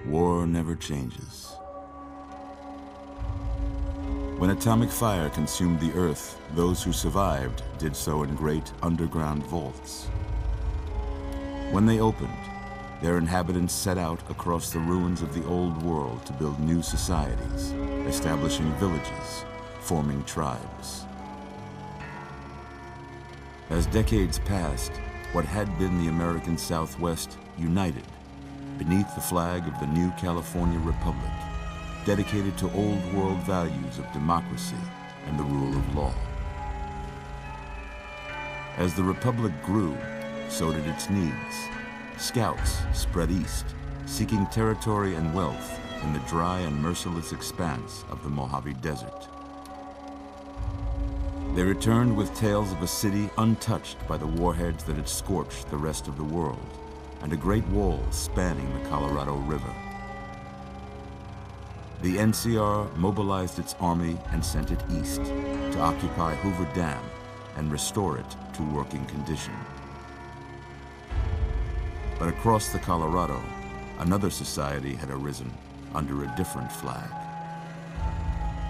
War never changes. When atomic fire consumed the Earth, those who survived did so in great underground vaults. When they opened, their inhabitants set out across the ruins of the old world to build new societies, establishing villages, forming tribes. As decades passed, what had been the American Southwest united beneath the flag of the new California Republic, dedicated to old world values of democracy and the rule of law. As the Republic grew, so did its needs. Scouts spread east, seeking territory and wealth in the dry and merciless expanse of the Mojave Desert. They returned with tales of a city untouched by the warheads that had scorched the rest of the world, and a great wall spanning the Colorado River. The NCR mobilized its army and sent it east to occupy Hoover Dam and restore it to working condition. But across the Colorado, another society had arisen under a different flag.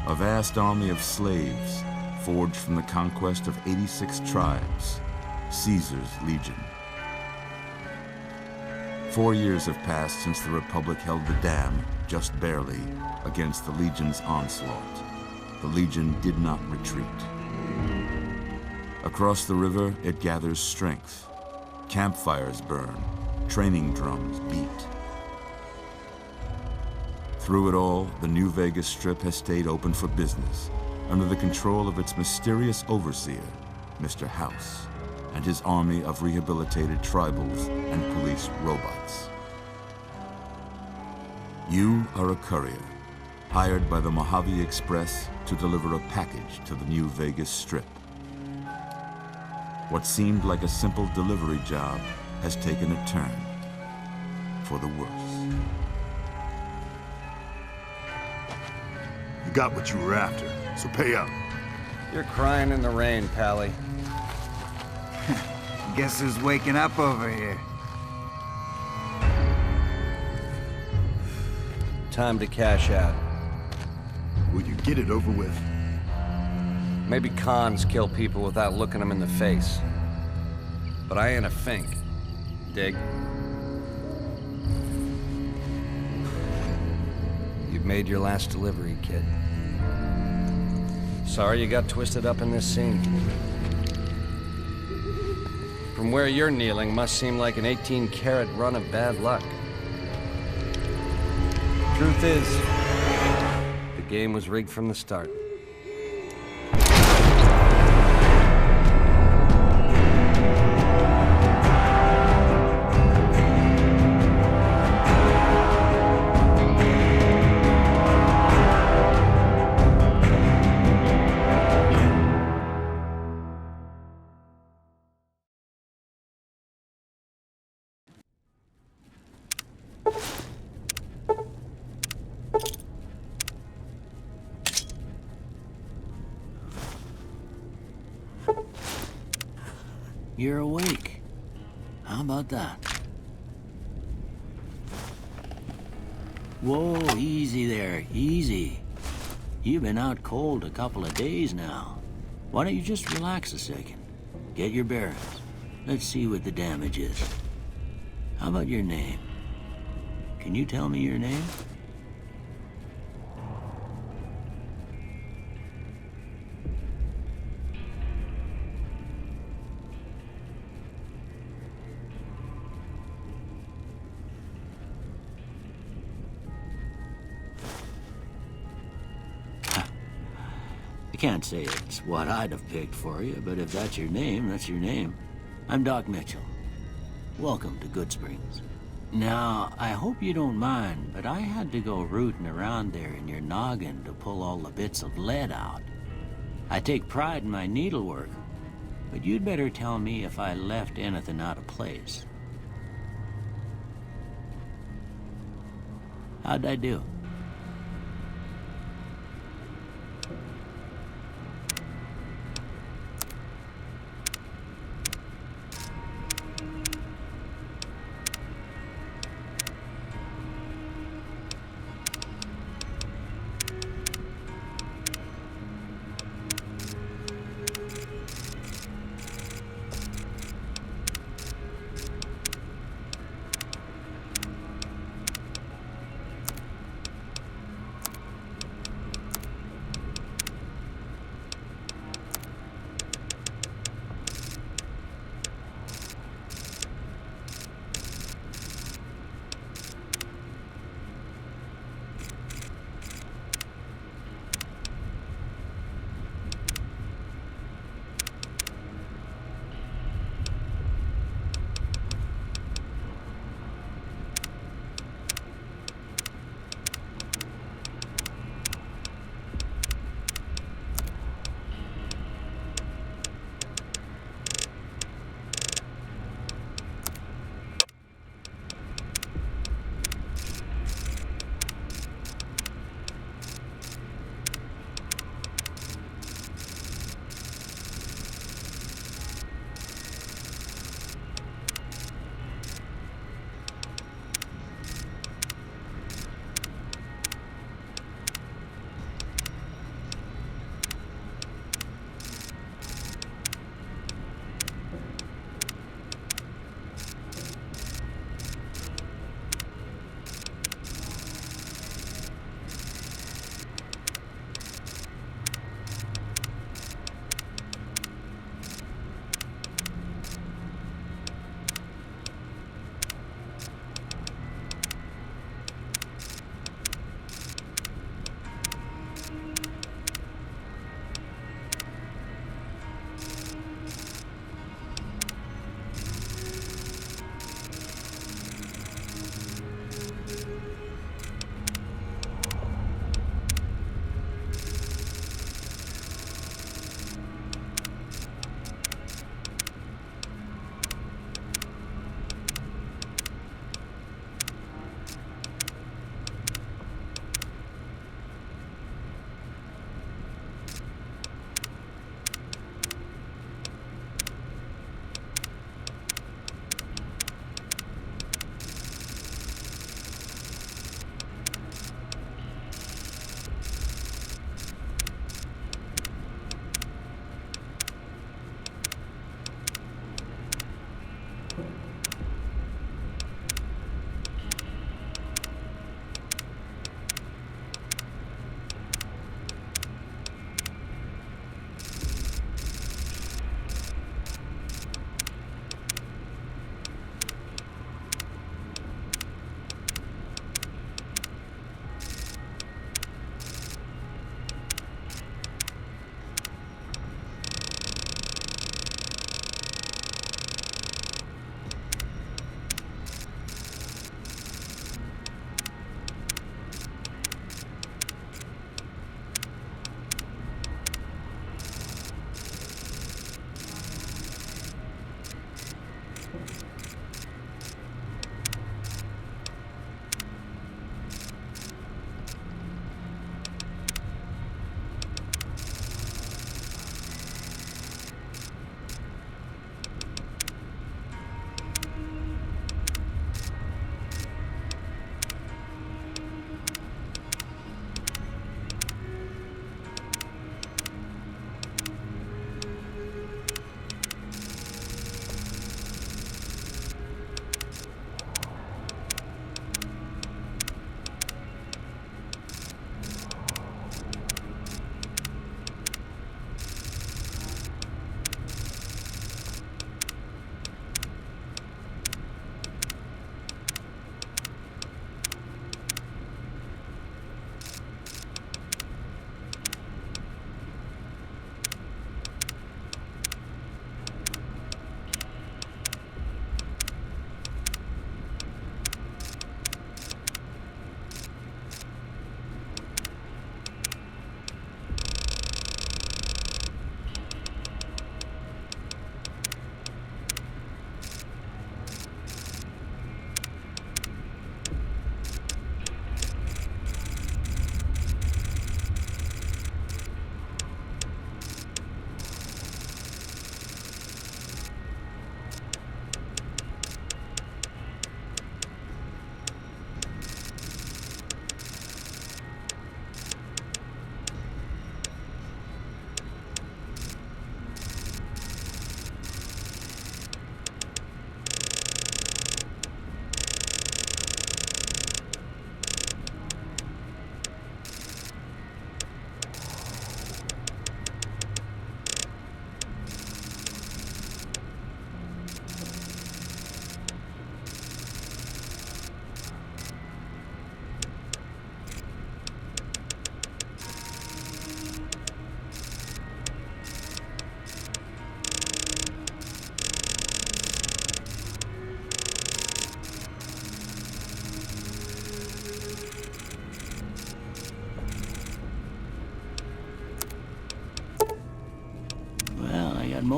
A vast army of slaves forged from the conquest of 86 tribes, Caesar's Legion. 4 years have passed since the Republic held the dam, just barely, against the Legion's onslaught. The Legion did not retreat. Across the river, it gathers strength. Campfires burn, training drums beat. Through it all, the New Vegas Strip has stayed open for business, under the control of its mysterious overseer, Mr. House, and his army of rehabilitated tribals and police robots. You are a courier, hired by the Mojave Express to deliver a package to the New Vegas Strip. What seemed like a simple delivery job has taken a turn for the worse. You got what you were after, so pay up. You're crying in the rain, Pally. Guess who's waking up over here? Time to cash out. Will you get it over with? Maybe cons kill people without looking them in the face. But I ain't a fink. Dig? You've made your last delivery, kid. Sorry you got twisted up in this scene. From where you're kneeling must seem like an 18-carat run of bad luck. Truth is, the game was rigged from the start. You're awake. How about that? Whoa, easy there, easy. You've been out cold a couple of days now. Why don't you just relax a second? Get your bearings. Let's see what the damage is. How about your name? Can you tell me your name? I can't say it's what I'd have picked for you, but if that's your name, that's your name. I'm Doc Mitchell. Welcome to Goodsprings. Now, I hope you don't mind, but I had to go rooting around there in your noggin to pull all the bits of lead out. I take pride in my needlework, but you'd better tell me if I left anything out of place. How'd I do?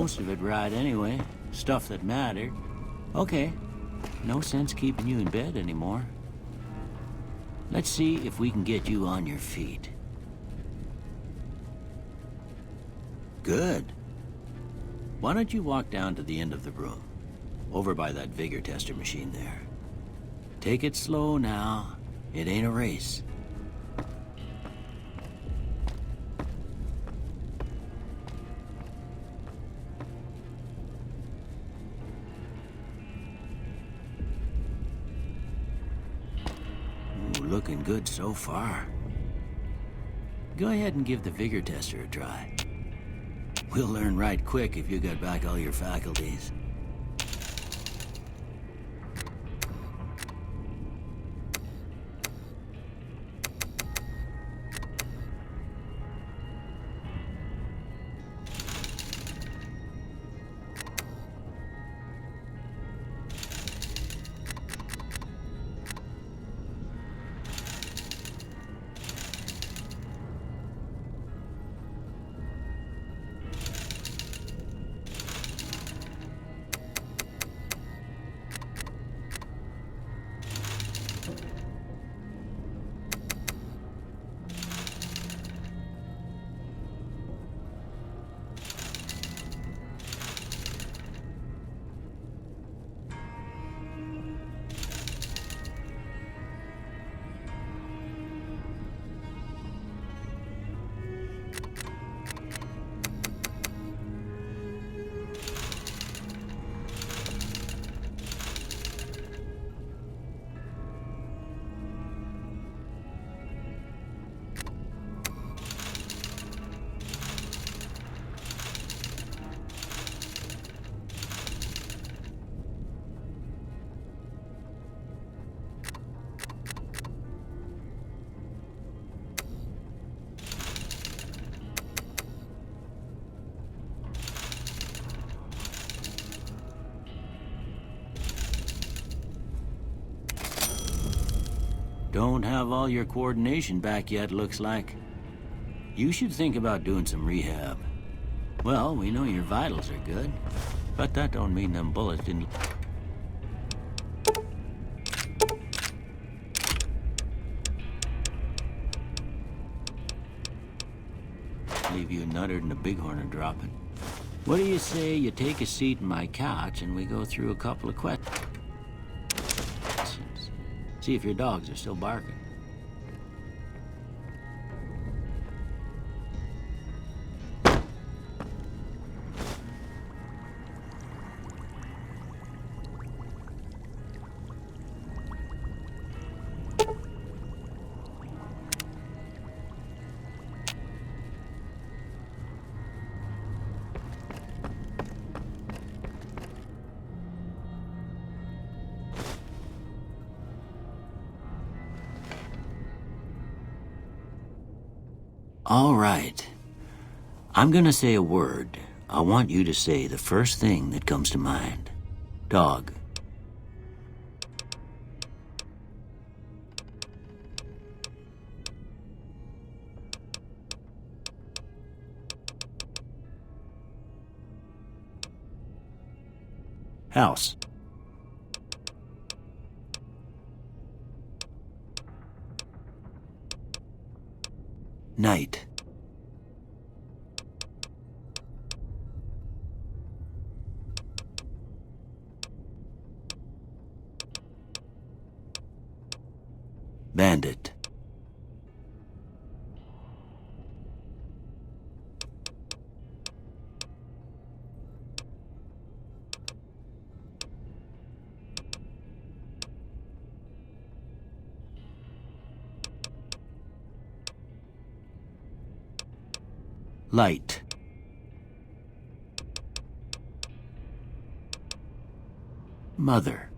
most of it right anyway. Stuff that mattered. Okay, no sense keeping you in bed anymore. Let's see if we can get you on your feet. Good. Why don't you walk down to the end of the room, over by that vigor tester machine there. Take it slow now. It ain't a race. Ooh, looking good so far. Go ahead and give the vigor tester a try. We'll learn right quick if you got back all your faculties. Don't have all your coordination back yet, looks like. You should think about doing some rehab. Well, we know your vitals are good, but that don't mean them bullets didn't... Leave you nuttered and a bighorn are dropping. What do you say you take a seat in my couch and we go through a couple of questions? See if your dogs are still barking. All right. I'm gonna say a word. I want you to say the first thing that comes to mind. Dog. House. Night. Bandit. Light. Mother.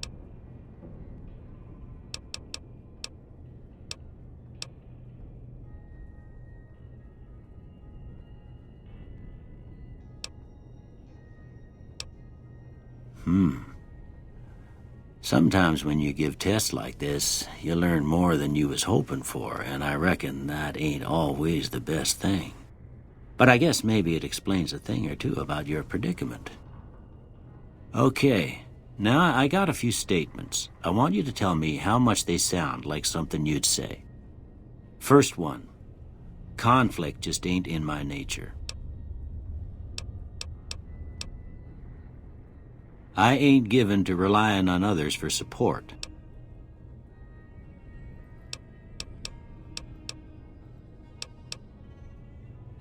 Sometimes when you give tests like this, you learn more than you was hoping for, and I reckon that ain't always the best thing. But I guess maybe it explains a thing or two about your predicament. Okay, now I got a few statements. I want you to tell me how much they sound like something you'd say. First one, conflict just ain't in my nature. I ain't given to relying on others for support.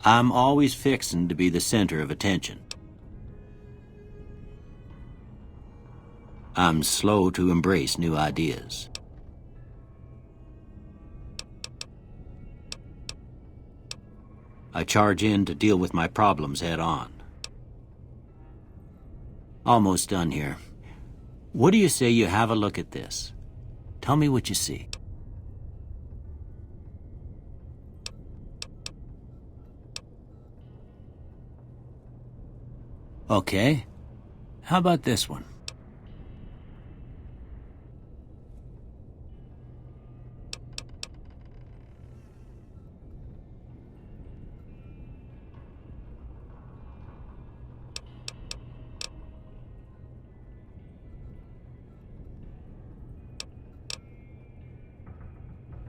I'm always fixin' to be the center of attention. I'm slow to embrace new ideas. I charge in to deal with my problems head on. Almost done here. What do you say you have a look at this? Tell me what you see. Okay. How about this one?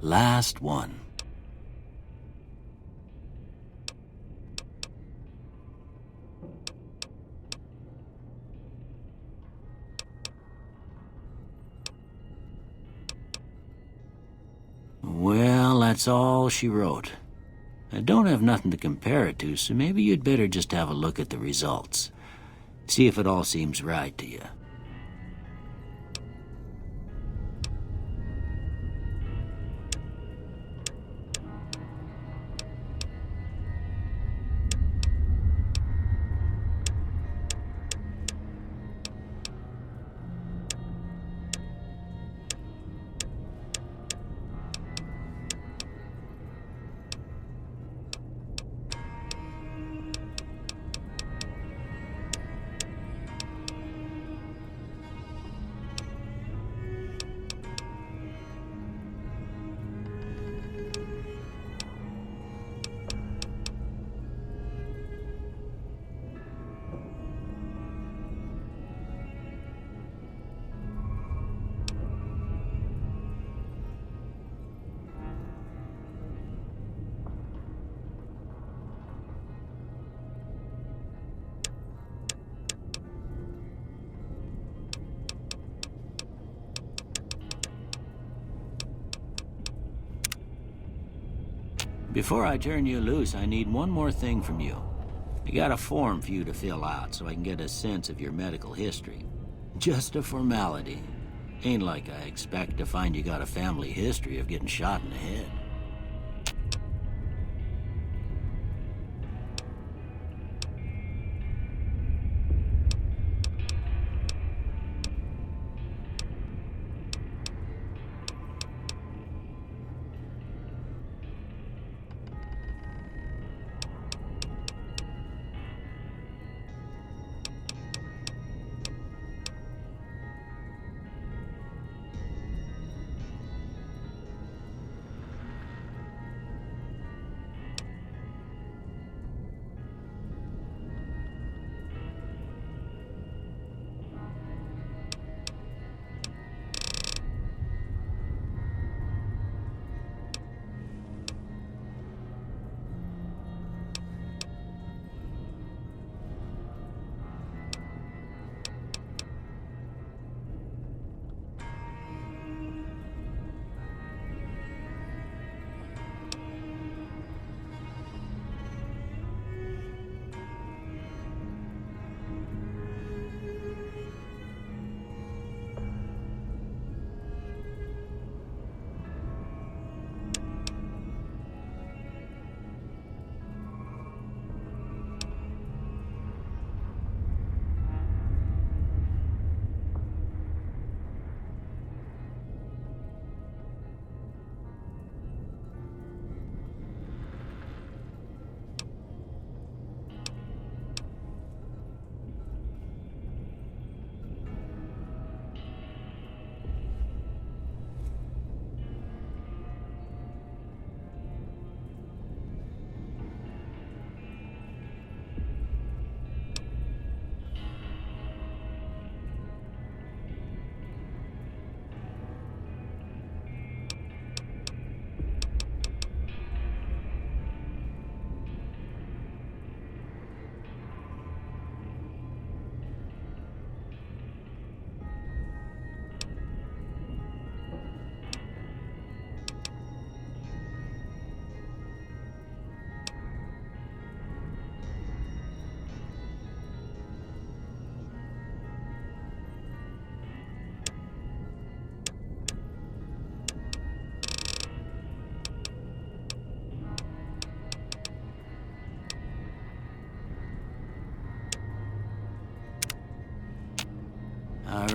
Last one. Well, that's all she wrote. I don't have nothing to compare it to, so maybe you'd better just have a look at the results. See if it all seems right to you. Before I turn you loose, I need one more thing from you. I got a form for you to fill out so I can get a sense of your medical history. Just a formality. Ain't like I expect to find you got a family history of getting shot in the head.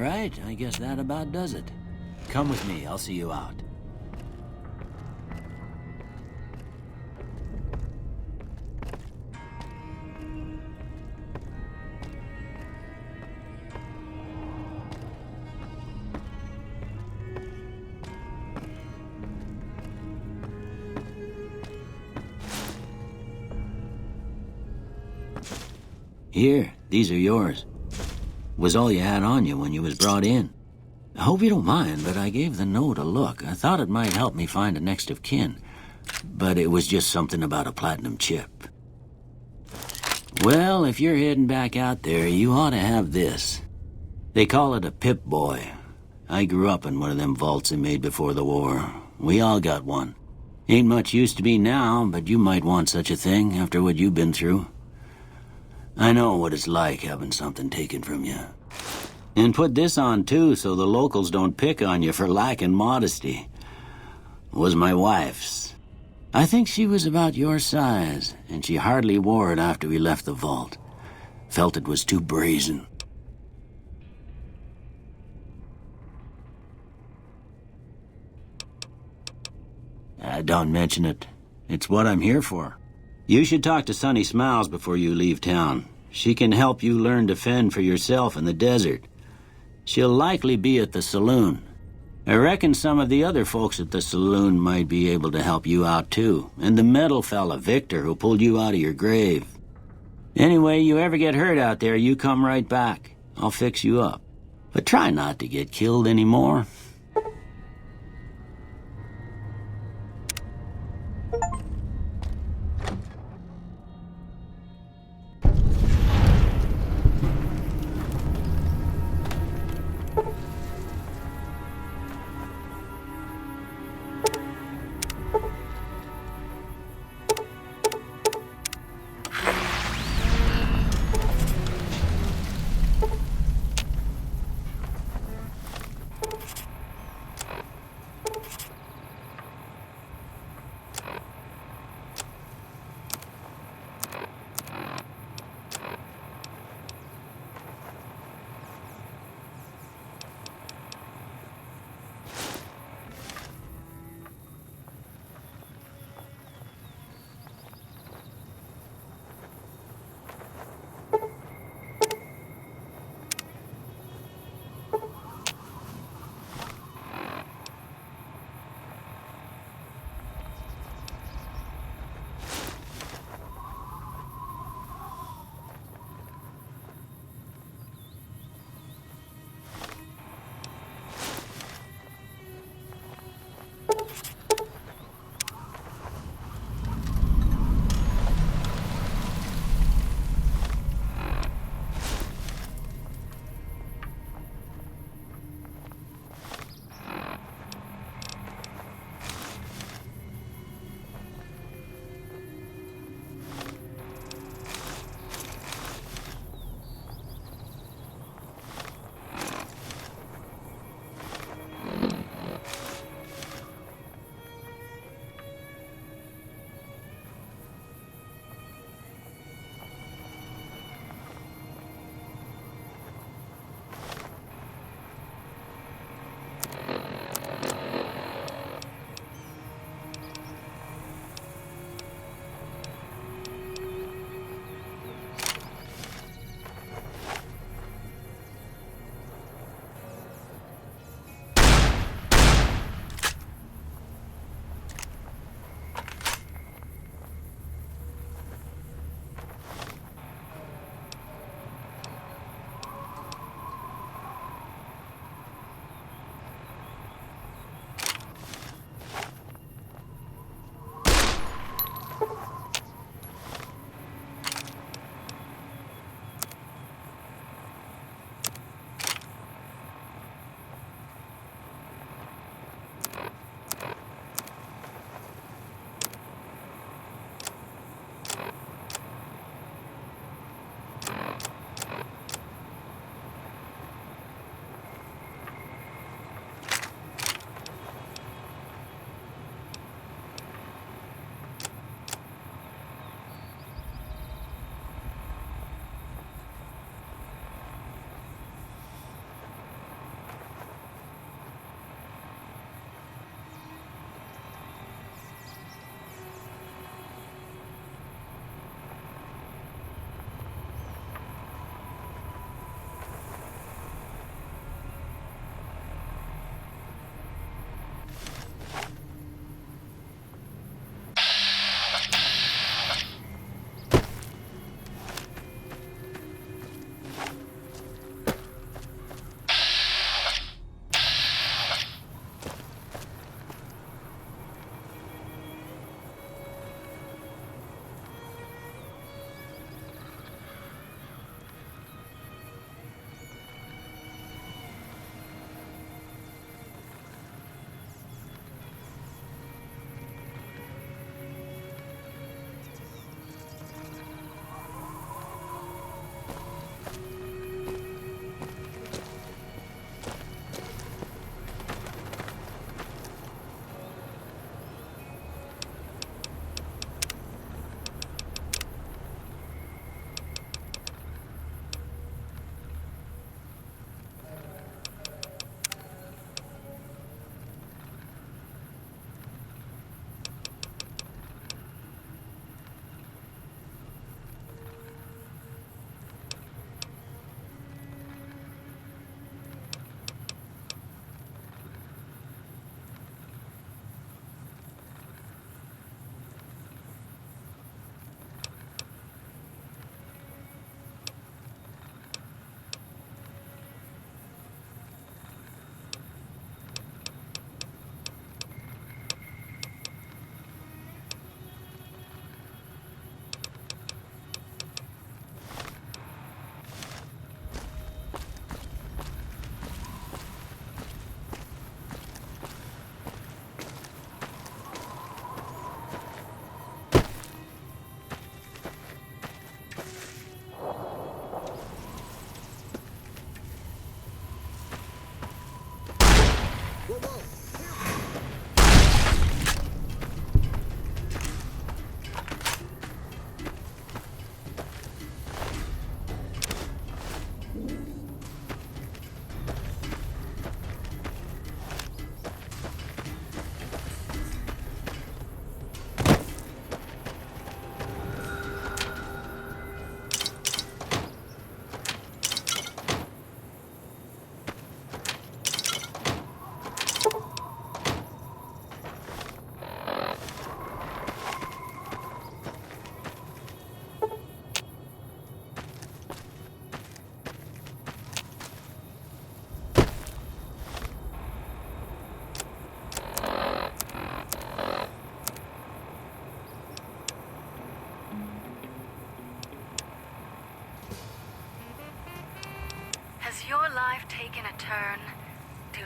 right, I guess that about does it. Come with me, I'll see you out. Here, these are yours. Was all you had on you when you was brought in. I hope you don't mind, but I gave the note a look. I thought it might help me find a next of kin. But it was just something about a platinum chip. Well, if you're heading back out there, you ought to have this. They call it a Pip-Boy. I grew up in one of them vaults they made before the war. We all got one. Ain't much use to me now, but you might want such a thing after what you've been through. I know what it's like having something taken from you. And put this on, too, so the locals don't pick on you for lacking modesty. Was my wife's. I think she was about your size, and she hardly wore it after we left the vault. Felt it was too brazen. Don't mention it. It's what I'm here for. You should talk to Sunny Smiles before you leave town. She can help you learn to fend for yourself in the desert. She'll likely be at the saloon. I reckon some of the other folks at the saloon might be able to help you out too, and the metal fella, Victor, who pulled you out of your grave. Anyway, you ever get hurt out there, you come right back. I'll fix you up. But try not to get killed anymore.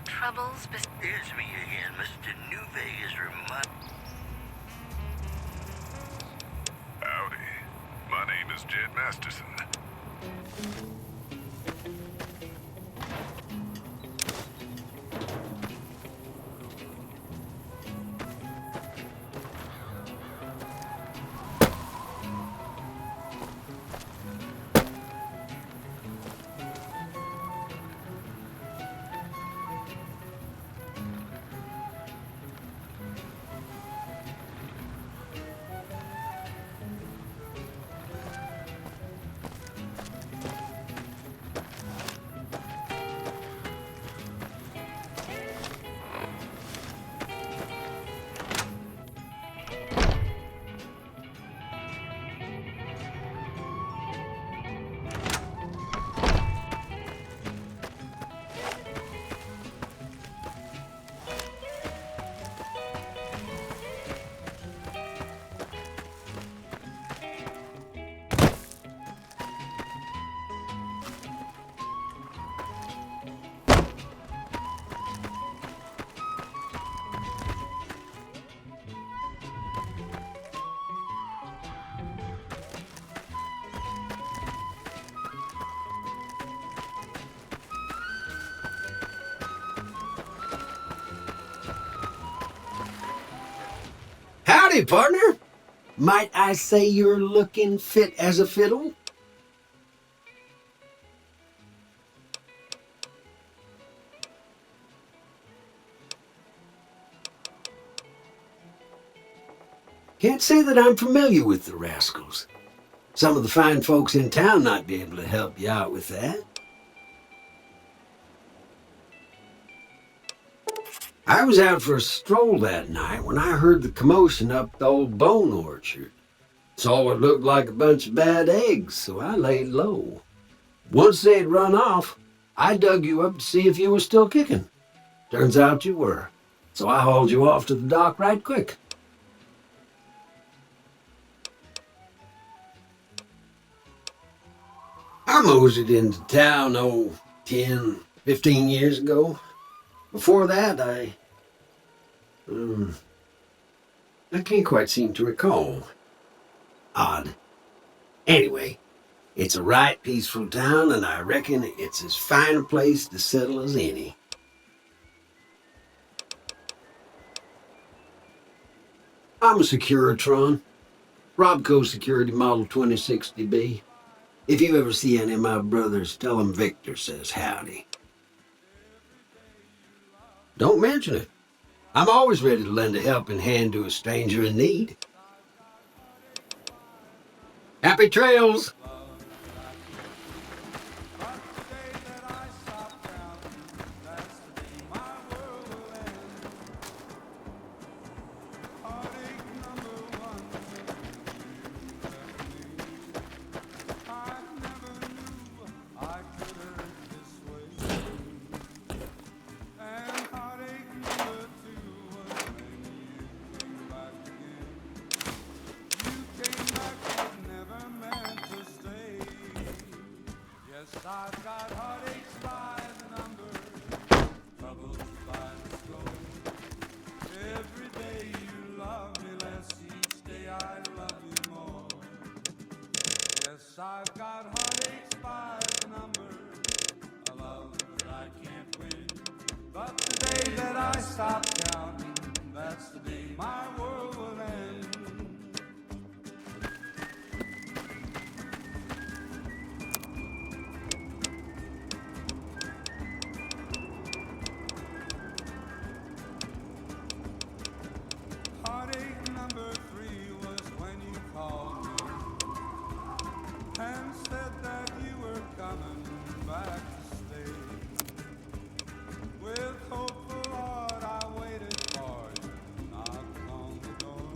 troubles It's me again, Mr. New Vegas Howdy. My name is Jed Masterson. Howdy, partner. Might I say you're looking fit as a fiddle? Can't say that I'm familiar with the rascals. Some of the fine folks in town might be able to help you out with that. I was out for a stroll that night when I heard the commotion up the old bone orchard. Saw what looked like a bunch of bad eggs, so I laid low. Once they had run off, I dug you up to see if you were still kicking. Turns out you were, so I hauled you off to the dock right quick. I moseyed into town, 10, 15 years ago. Before that, I can't quite seem to recall. Odd. Anyway, it's a right peaceful town, and I reckon it's as fine a place to settle as any. I'm a Securitron. Robco Security Model 2060B. If you ever see any of my brothers, tell them Victor says howdy. Don't mention it. I'm always ready to lend a helping hand to a stranger in need. Happy trails! I've got heartaches by the number, troubles by the score. Every day you love me less, each day I love you more. Yes, I've got heartaches by the number, a love that I can't win. But the day that I stop counting, that's the day my world will end. Heartache number 3 was when you called me and said that you were coming back to stay. With hopeful heart I waited for you, knocked on the door.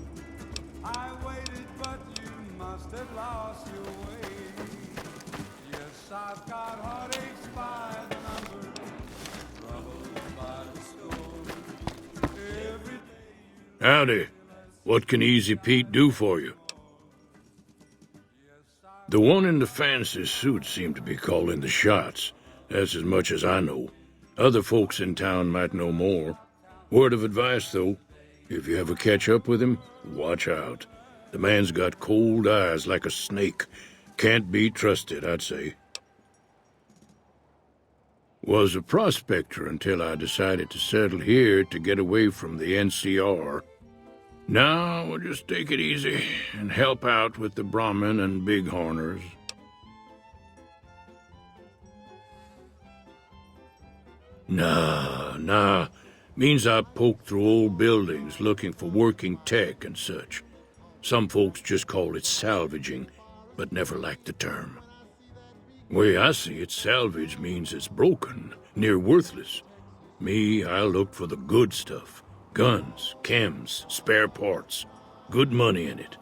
I waited, but you must have lost your way. Yes, I've got heartaches by the number, troubles by the score. Every day. Howdy. What can Easy Pete do for you? The one in the fancy suit seemed to be calling the shots. That's as much as I know. Other folks in town might know more. Word of advice, though, if you ever catch up with him, watch out. The man's got cold eyes like a snake. Can't be trusted, I'd say. Was a prospector until I decided to settle here to get away from the NCR. Now we'll just take it easy and help out with the Brahmin and Bighorners. Nah. Means I poke through old buildings looking for working tech and such. Some folks just call it salvaging, but never liked the term. Way I see it, salvage means it's broken, near worthless. Me, I look for the good stuff. Guns, chems, spare parts. Good money in it.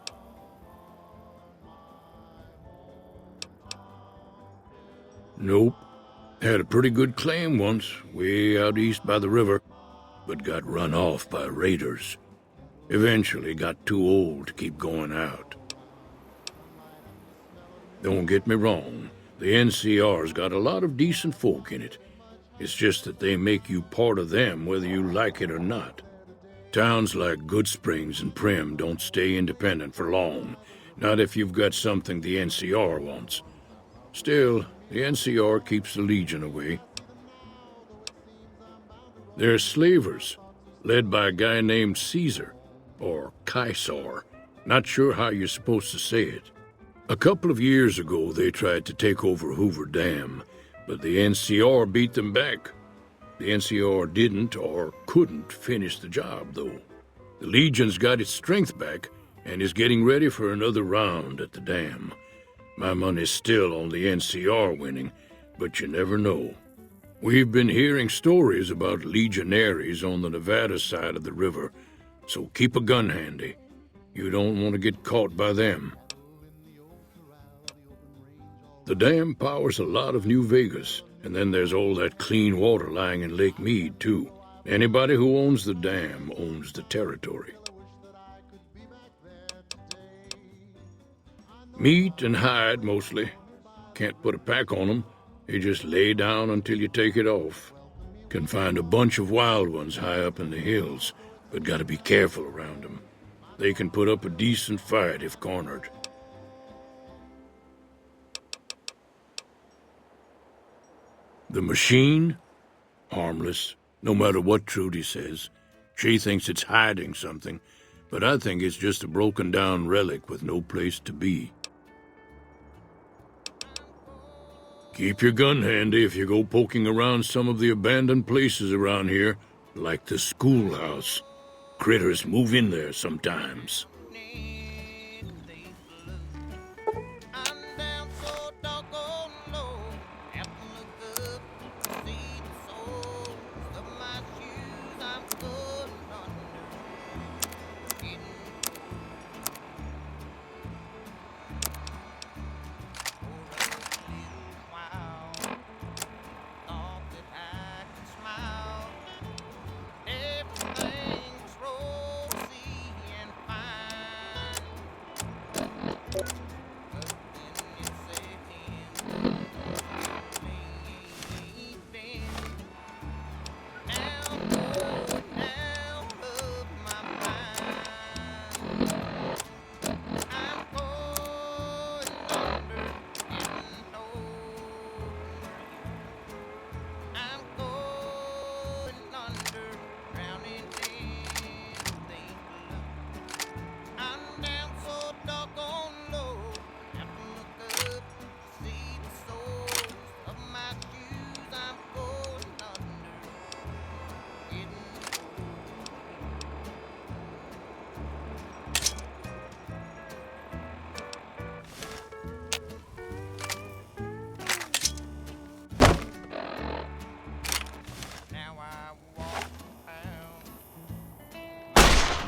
Nope. Had a pretty good claim once, way out east by the river, but got run off by raiders. Eventually got too old to keep going out. Don't get me wrong, the NCR's got a lot of decent folk in it. It's just that they make you part of them whether you like it or not. Towns like Goodsprings and Primm don't stay independent for long, not if you've got something the NCR wants. Still, the NCR keeps the Legion away. They're slavers, led by a guy named Caesar, or Caesar. Not sure how you're supposed to say it. A couple of years ago, they tried to take over Hoover Dam, but the NCR beat them back. The NCR didn't or couldn't finish the job, though. The Legion's got its strength back and is getting ready for another round at the dam. My money's still on the NCR winning, but you never know. We've been hearing stories about legionaries on the Nevada side of the river, so keep a gun handy. You don't want to get caught by them. The dam powers a lot of New Vegas, and then there's all that clean water lying in Lake Mead, too. Anybody who owns the dam owns the territory. Meat and hide, mostly. Can't put a pack on them. You just lay down until you take it off. Can find a bunch of wild ones high up in the hills, but gotta be careful around them. They can put up a decent fight if cornered. The machine? Harmless, no matter what Trudy says. She thinks it's hiding something, but I think it's just a broken-down relic with no place to be. Keep your gun handy if you go poking around some of the abandoned places around here, like the schoolhouse. Critters move in there sometimes.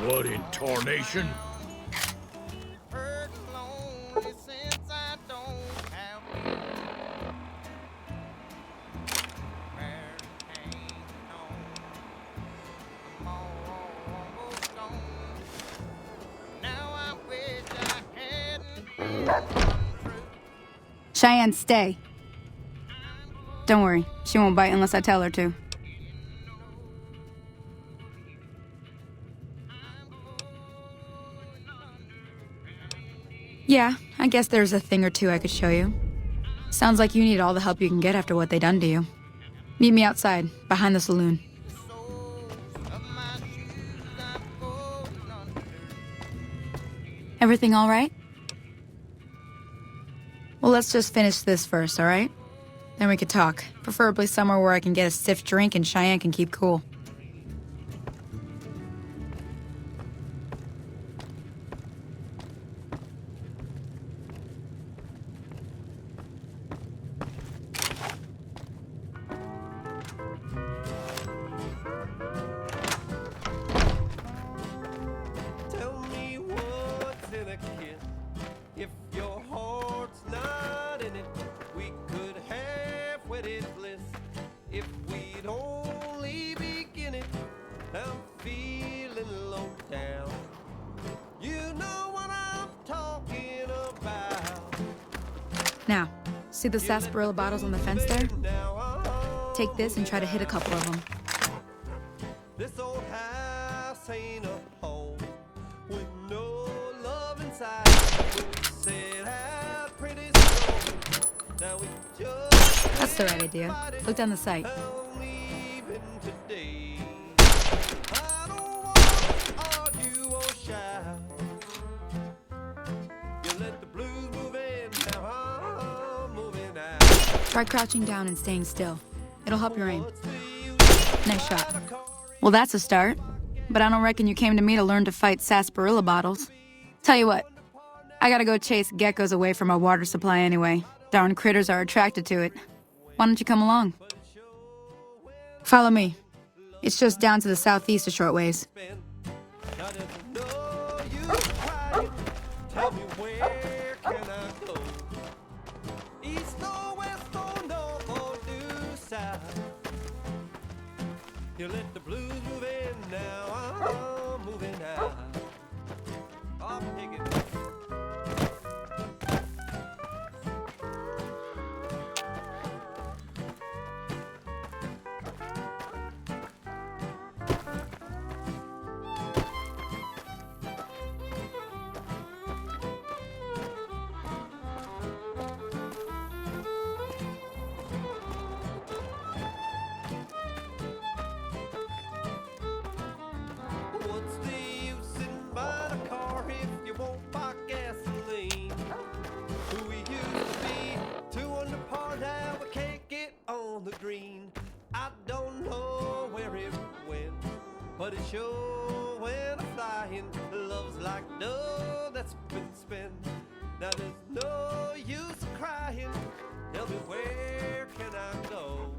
What in tarnation? Cheyenne, stay. Don't worry, she won't bite unless I tell her to. Yeah, I guess there's a thing or two I could show you. Sounds like you need all the help you can get after what they done to you. Meet me outside, behind the saloon. Everything all right? Well, let's just finish this first, all right? Then we could talk, preferably somewhere where I can get a stiff drink and Cheyenne can keep cool. Tell me what's in a kiss. If your heart's not in it, we could have wedded bliss. If we'd only begin it, I'm feeling low down. You know what I'm talking about. Now, see the sarsaparilla bottles on the fence there? Take this and try to hit a couple of them. This old house ain't a home with no love inside. We set out pretty slow. Now we just That's the right idea. Look down the sight. leaving today. I don't want to argue or shout. You let the blues move in, now I'm moving out. Try crouching down and staying still. It'll help your aim. Nice shot. Well, that's a start. But I don't reckon you came to me to learn to fight sarsaparilla bottles. Tell you what, I gotta go chase geckos away from our water supply anyway. Darn critters are attracted to it. Why don't you come along? Follow me. It's just down to the southeast a short ways. Now there's no use crying. Tell me where can I go? East or west or north or due south? You let the blues move in, now I'm moving out. I'm taking it. What's the use in buying a car if you won't buy gasoline? Who we used to be, 2 under par, now we can't get on the green. I don't know where it went, but it sure went a-flying. Love's like dough that's been spent. Now there's no use crying. Tell me where can I go?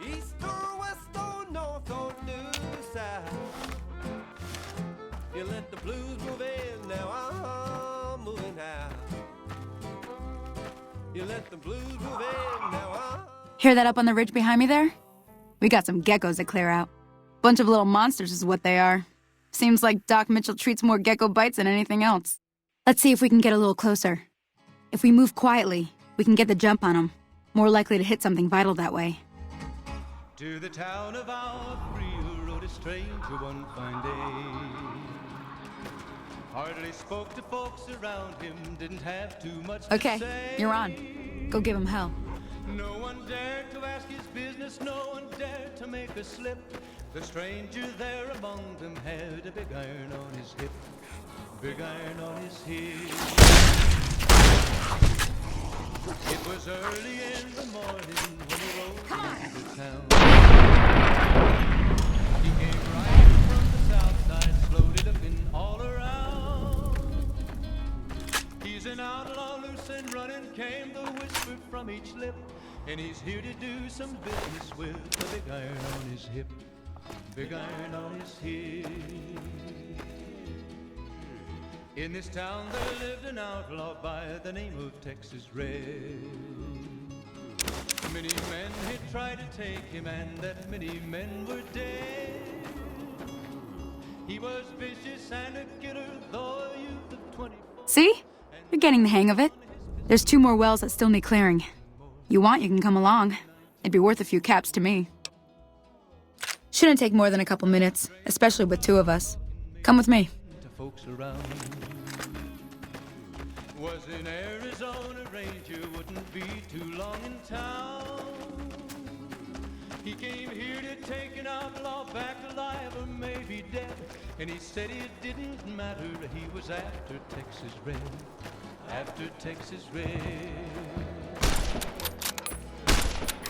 East or west or north or due south? You let the blues move in, now I'm moving out. You let the blues move in, now I'm... Hear that up on the ridge behind me there? We got some geckos to clear out. Bunch of little monsters is what they are. Seems like Doc Mitchell treats more gecko bites than anything else. Let's see if we can get a little closer. If we move quietly, we can get the jump on them. More likely to hit something vital that way. To the town of Alfreel rode a stranger one fine day. Hardly spoke to folks around him, didn't have too much to Okay, say. you're on. Go give him hell. No one dared to ask his business, no one dared to make a slip. The stranger there among them had a big iron on his hip. Big iron on his hip. It was early in the morning when he rode into town. He came riding from the south side, slowly looking all around. He's an outlaw, loose and running, came the whisper from each lip. And he's here to do some business with a big iron on his hip. Big iron on his hip. In this town there lived an outlaw by the name of Texas Red. Many men had tried to take him, and that many men were dead. He was vicious and a killer, though a youth of 24. See? You're getting the hang of it. There's 2 more wells that still need clearing. You want, you can come along. It'd be worth a few caps to me. Shouldn't take more than a couple minutes, especially with 2 of us. Come with me. To folks around. Was in Arizona, Ranger wouldn't be too long in town. He came here to take an outlaw back alive or maybe dead. And he said it didn't matter, he was after Texas Red. After Texas Red.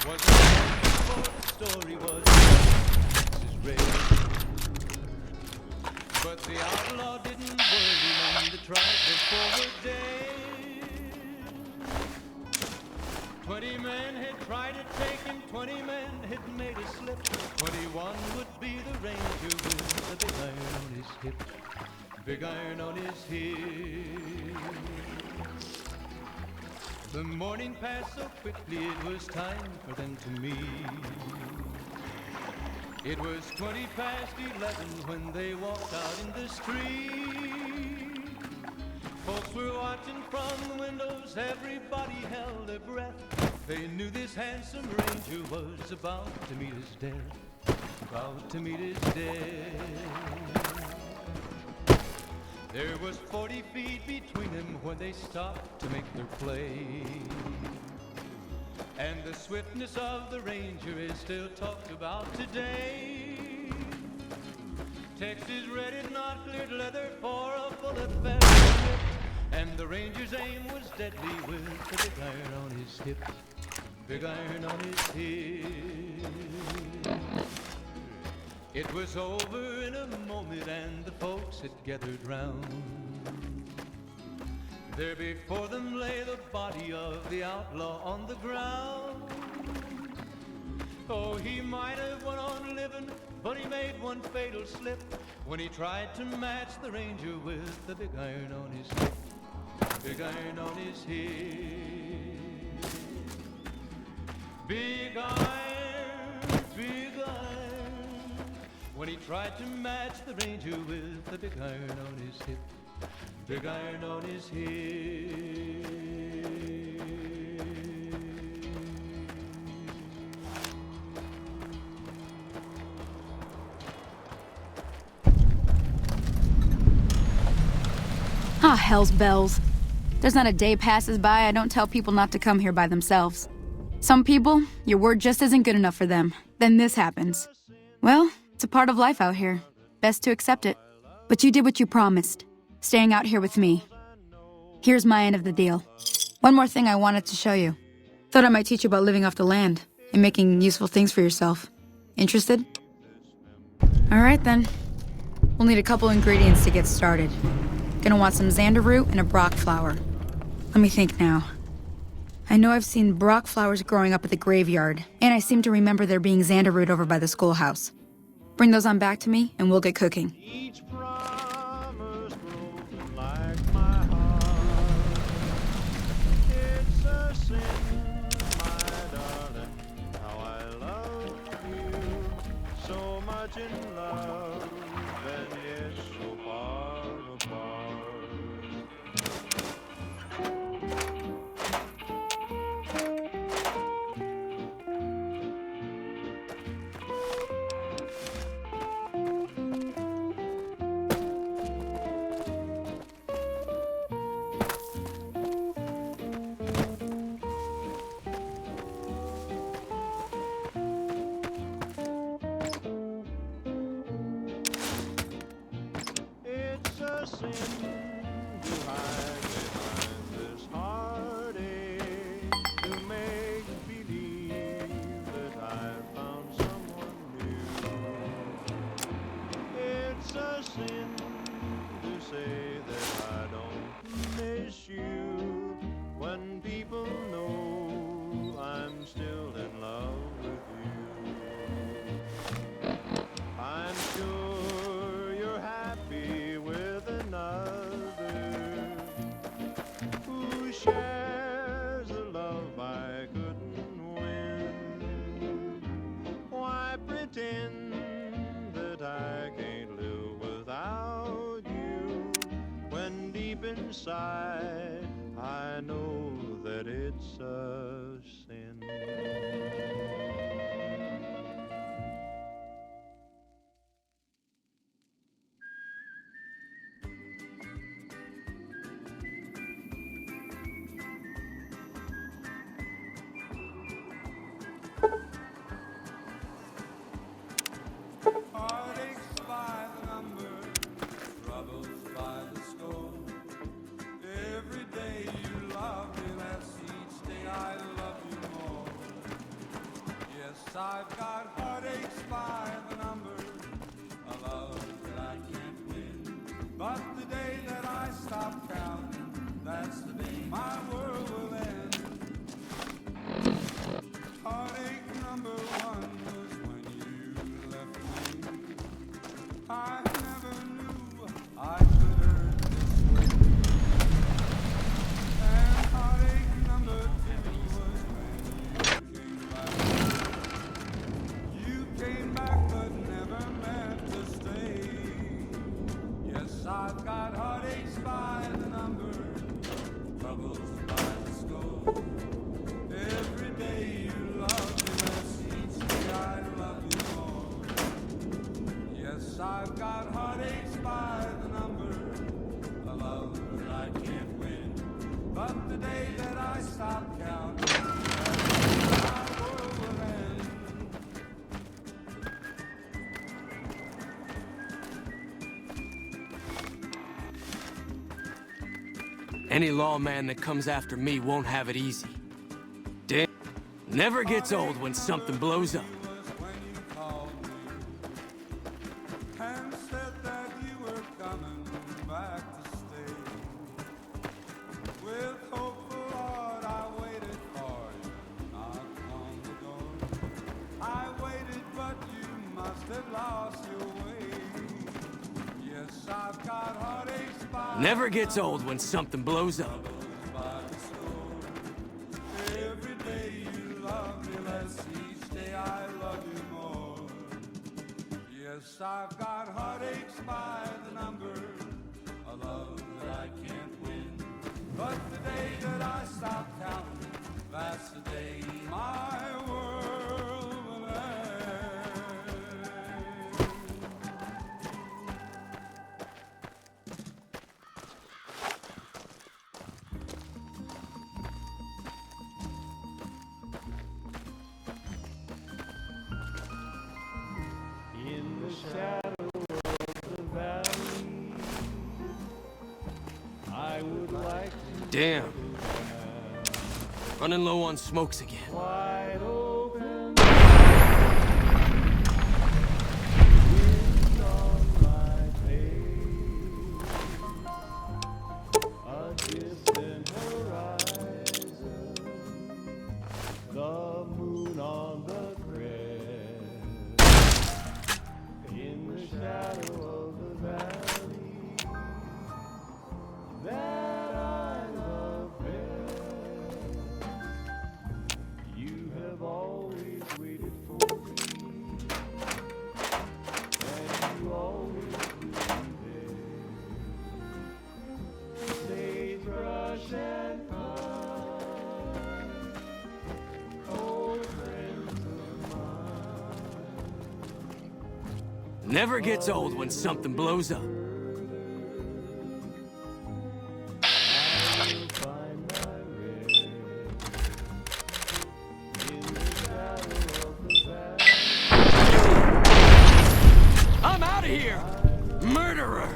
Wasn't long before the story was Texas Red. But the outlaw didn't worry when the tried their forward day. 20 men had tried to take him, 20 men had made a slip. 21 would be the Ranger with the big iron on his hip. Big iron on his hip. The morning passed so quickly, it was time for them to meet. It was 20 past 11 when they walked out in the street. Folks were watching from the windows, everybody held their breath. They knew this handsome Ranger was about to meet his death. About to meet his death. There was 40 feet between them when they stopped to make their play. And the swiftness of the Ranger is still talked about today. Texas Red had not cleared leather for a bullet fell hit. And the Ranger's aim was deadly with the big iron on his hip. Big iron on his hip. It was over in a moment and the folks had gathered round. There before them lay the body of the outlaw on the ground. Oh, he might have went on living, but he made one fatal slip when he tried to match the Ranger with the big iron on his hip. Big iron on his hip. Big iron, big iron. When he tried to match the Ranger with the big iron on his hip. Big iron on his hip. Ah, hell's bells. There's not a day passes by I don't tell people not to come here by themselves. Some people, your word just isn't good enough for them. Then this happens. Well, it's a part of life out here. Best to accept it. But you did what you promised. Staying out here with me. Here's my end of the deal. One more thing I wanted to show you. Thought I might teach you about living off the land and making useful things for yourself. Interested? Alright then. We'll need a couple ingredients to get started. Gonna want some xander root and a brock flower. Let me think now. I know I've seen brock flowers growing up at the graveyard, and I seem to remember there being xander root over by the schoolhouse. Bring those on back to me, and we'll get cooking. Each promise broken like my heart. It's a sin, my darling, how I love you. So much in love, and yet so far apart. Inside, I know that it's a sin. I've got heartaches by the number, a love that I can't win. But the day that I stop counting, that's the day my world will end. Heartache number one was when you left me. I never knew I could hurt this way. And heartache number two was when you came back. You came back but never meant to stay. Yes, I've got heartaches by the number, troubles by the score. Every day you love me less, each day I love you more. Yes, I've got heartaches by the number, a love that I can't win. But the day that I stop counting, that's when my world will end. Any lawman that comes after me won't have it easy. Damn. Never gets old when something blows up. When you called me and said that you were coming back to stay. With hopeful heart I waited for you, knocked on the door. I waited but you must have lost your way. Yes, I've got heartaches by Never gets old when something blows up. by the score. Every day you love me less, each day I love you more. Yes, I've got heartaches by the number, a love that I can't win. But the day that I stop counting, that's the day my world will end. In the shadow of the valley, I would like to Damn. Running low on smokes again. wide open. Wind on my face, a distant horizon, the moon on the crest. In the shadow of the valley that I love best, you have always waited for me, and you always will be there. Sagebrush and pine, old friends of mine. Never gets old when something blows up. I'm out of here! Murderer!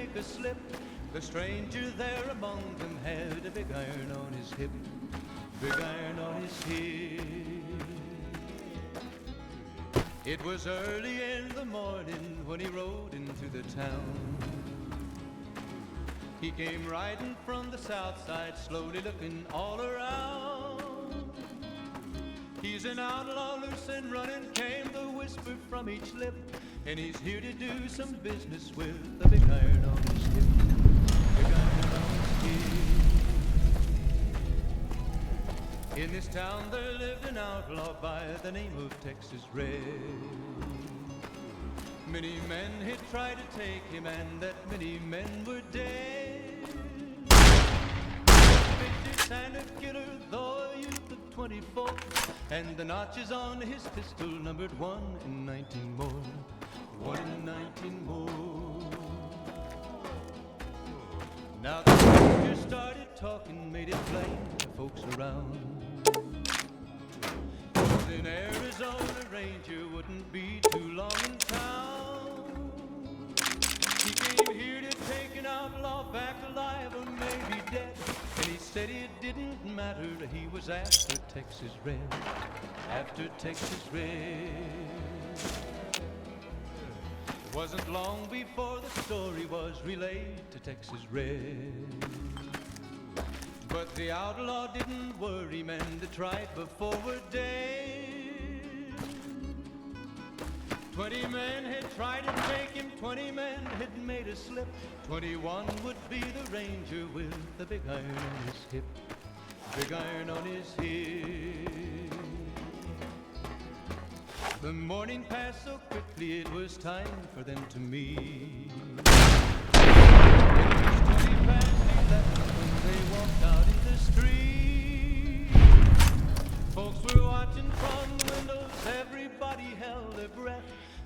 take a slip. The stranger there among them had a big iron on his hip, big iron on his hip. It was early in the morning when he rode into the town. He came riding from the south side, slowly looking all around. He's an outlaw, loose and running, came the whisper from each lip, and he's here to do some business with a big iron on his hip, big iron on his hip. In this town there lived an outlaw by the name of Texas Red. Many men had tried to take him, and that many men were dead. Vicious and a killer, though a youth of 24, and the notches on his pistol numbered 1 in 19 more, 1 in 19 more. Now the stranger started talking, made it plain to folks around. In Arizona, Ranger wouldn't be too long in town. He came here to take an outlaw back alive or maybe dead, and he said it didn't matter, he was after Texas Red, after Texas Red. It wasn't long before the story was relayed to Texas Red. But the outlaw didn't worry, men that tried before were dead. 20 men had tried to take him, 20 men had made a slip. 21 would be the ranger with the big iron on his hip, big iron on his hip. The morning passed so quickly, it was time for them to meet. It was 20 past 11 when they walked out in the street. Folks were watching from windows, everybody held their breath.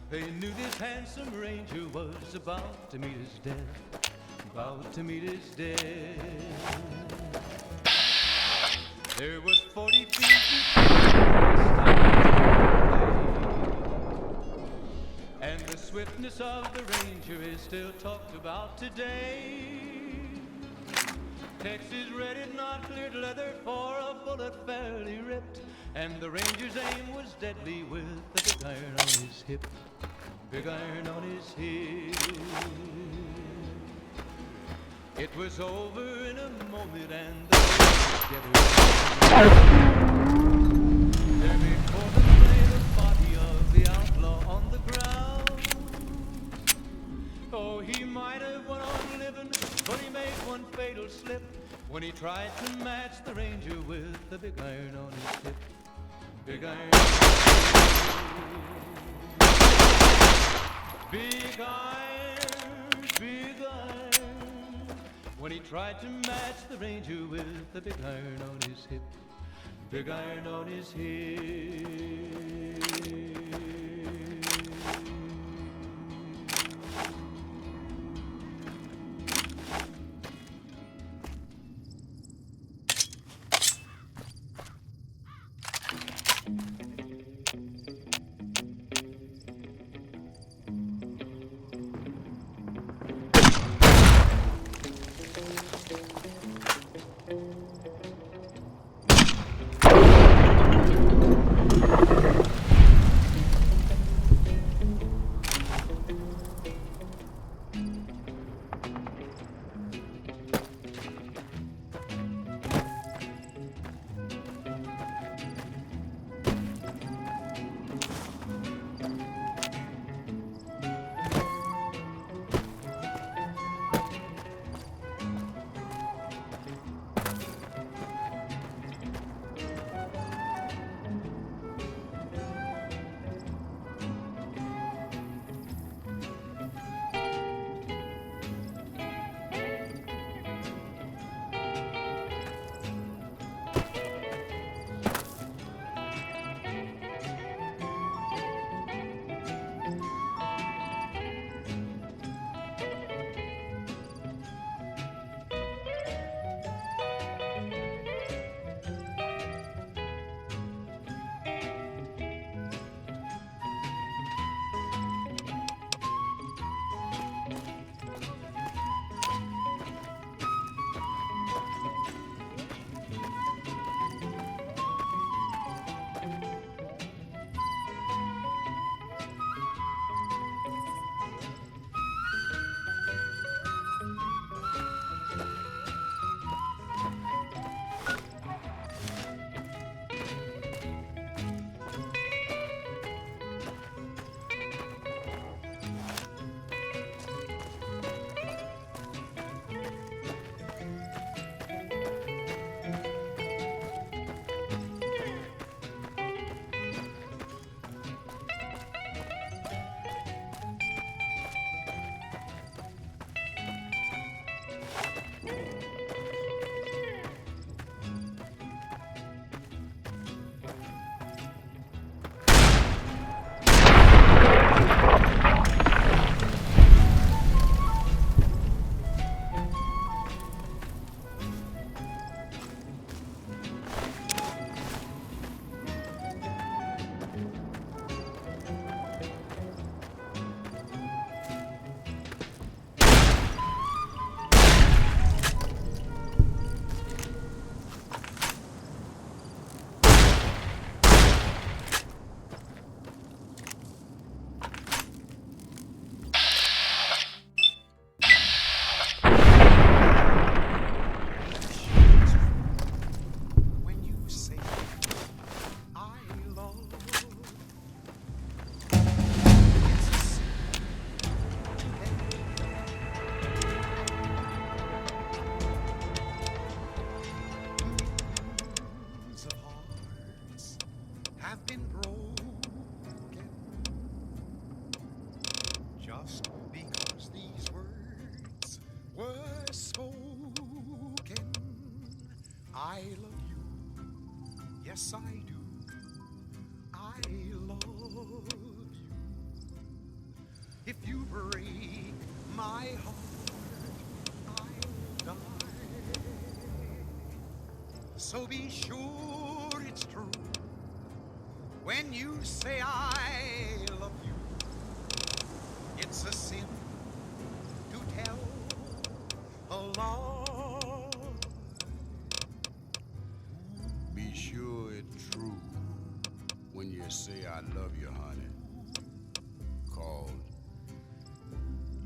They knew this handsome ranger was about to meet his death, about to meet his death. There was 40 feet and the swiftness of the ranger is still talked about today. Texas Red had not cleared leather for a bullet fairly ripped, and the ranger's aim was deadly with the big iron on his hip, big iron on his hip. It was over in a moment and the together. There before them lay the body of the outlaw on the ground. Oh, he might have went on living, but he made one fatal slip when he tried to match the ranger with the big iron on his hip, big iron on his hip. Big iron, big iron. When he tried to match the ranger with the big iron on his hip, big iron on his hip. I love you. Yes, I do. I love you. If you break my heart, I'll die. So be sure it's true when you say I love you. It's a sin to tell a lie. Be sure it's true when you say I love you, honey. 'Cause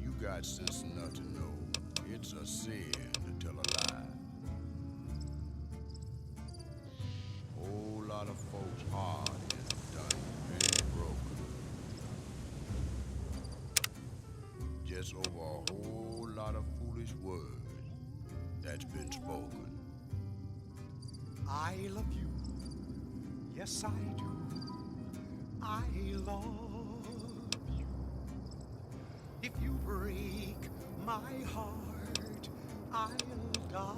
you got sense enough to know it's a sin to tell a lie. Whole lot of folks' heart is done very broken. Just over a whole lot of foolish words that's been spoken. I love you. Yes, I do. I love you. If you break my heart, I'll die.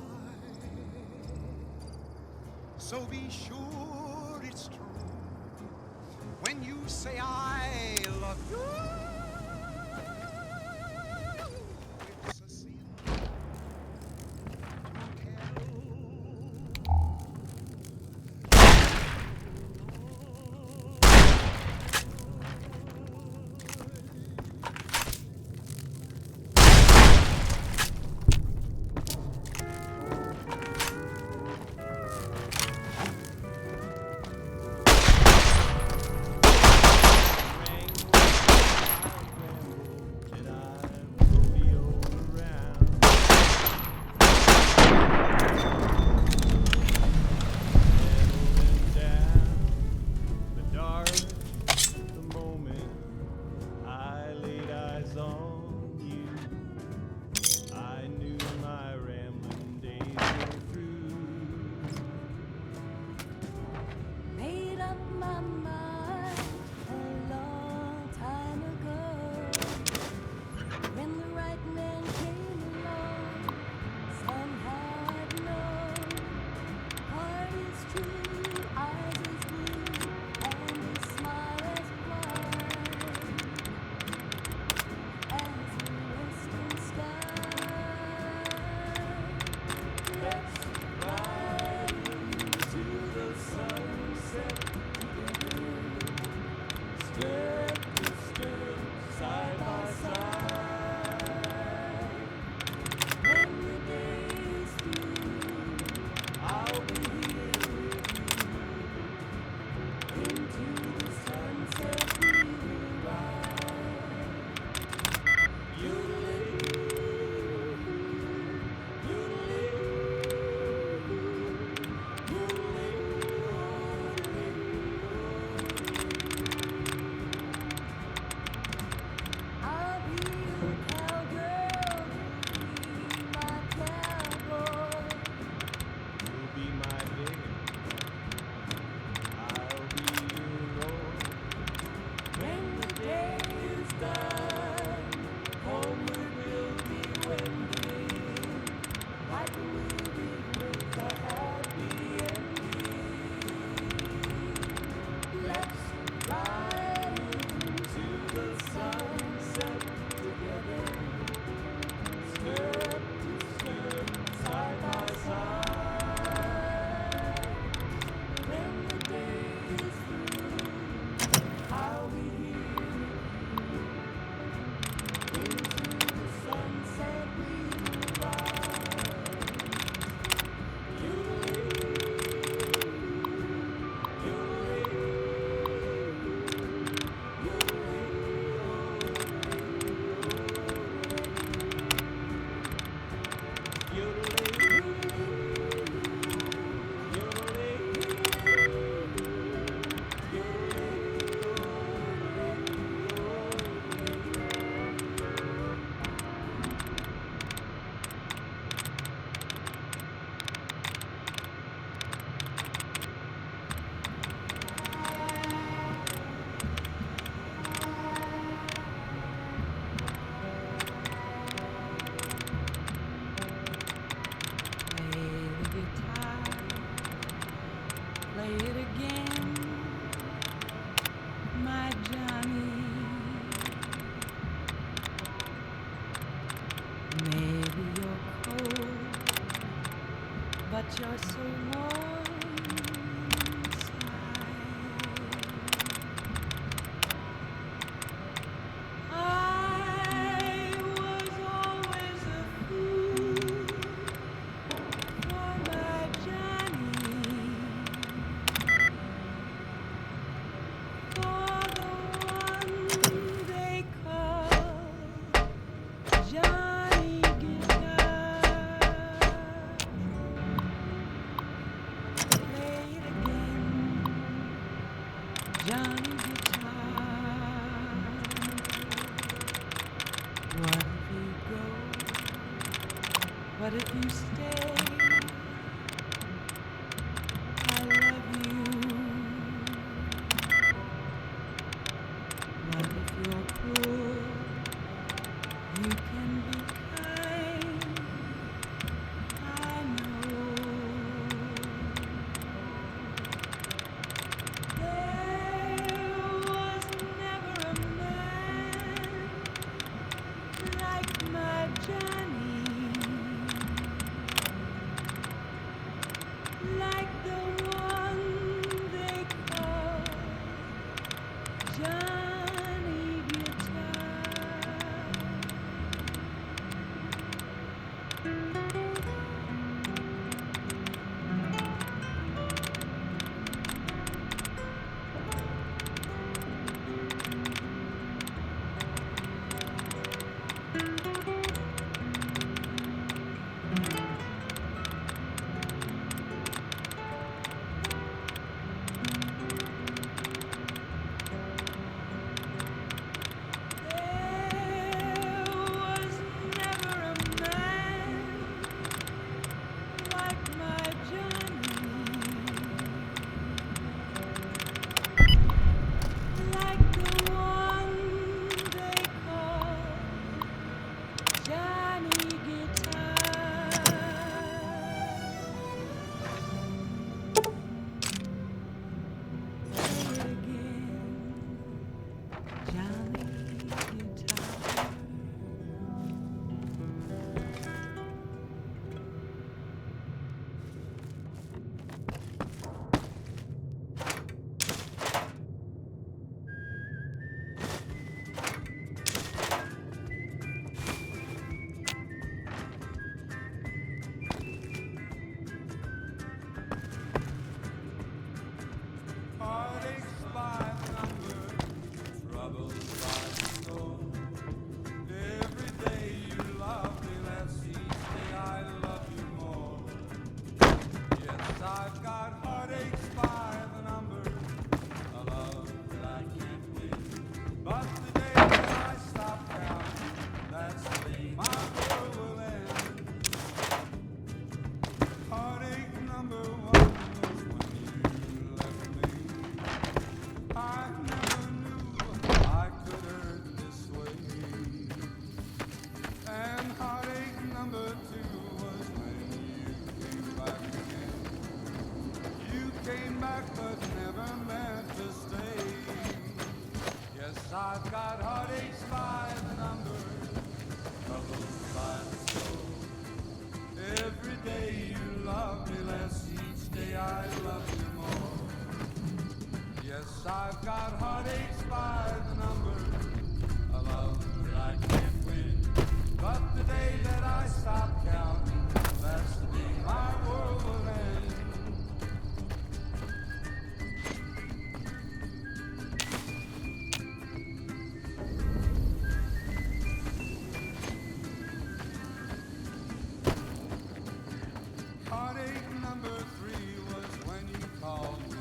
So be sure it's true when you say I love you. It's a sin to you're so warm inside. I was always a fool for my Johnny, for the one they call Johnny Guitar. Play it again, Johnny Guitar. What if you go? What if you stay? I love you. What if you're cruel? You can be kind. I know. There was never a man like my Johnny, like the one they call Johnny Guitar. There was never a man like my Johnny, like the one they call Johnny Guitar. Play it again, Johnny Guitar. Heartaches by the number, troubles by the stone. Every day you love me less, each day I love you more. Yes, I've got heartaches by the number, a love that I can't win. But the day that I stop counting, that's the day my world will end. Heartache number one was when you left me. I never knew I could hurt this way. And heartache number two was when you came back again. You came back but never meant to stay. Yes, I've got heartaches by the number, troubles by the soul. Every day you love me less, each day I love you more. Yes, I've got heartaches by the number, a love that I can't win. But the day that I stop counting, that's the day my world will end. Heartache number three was when you called me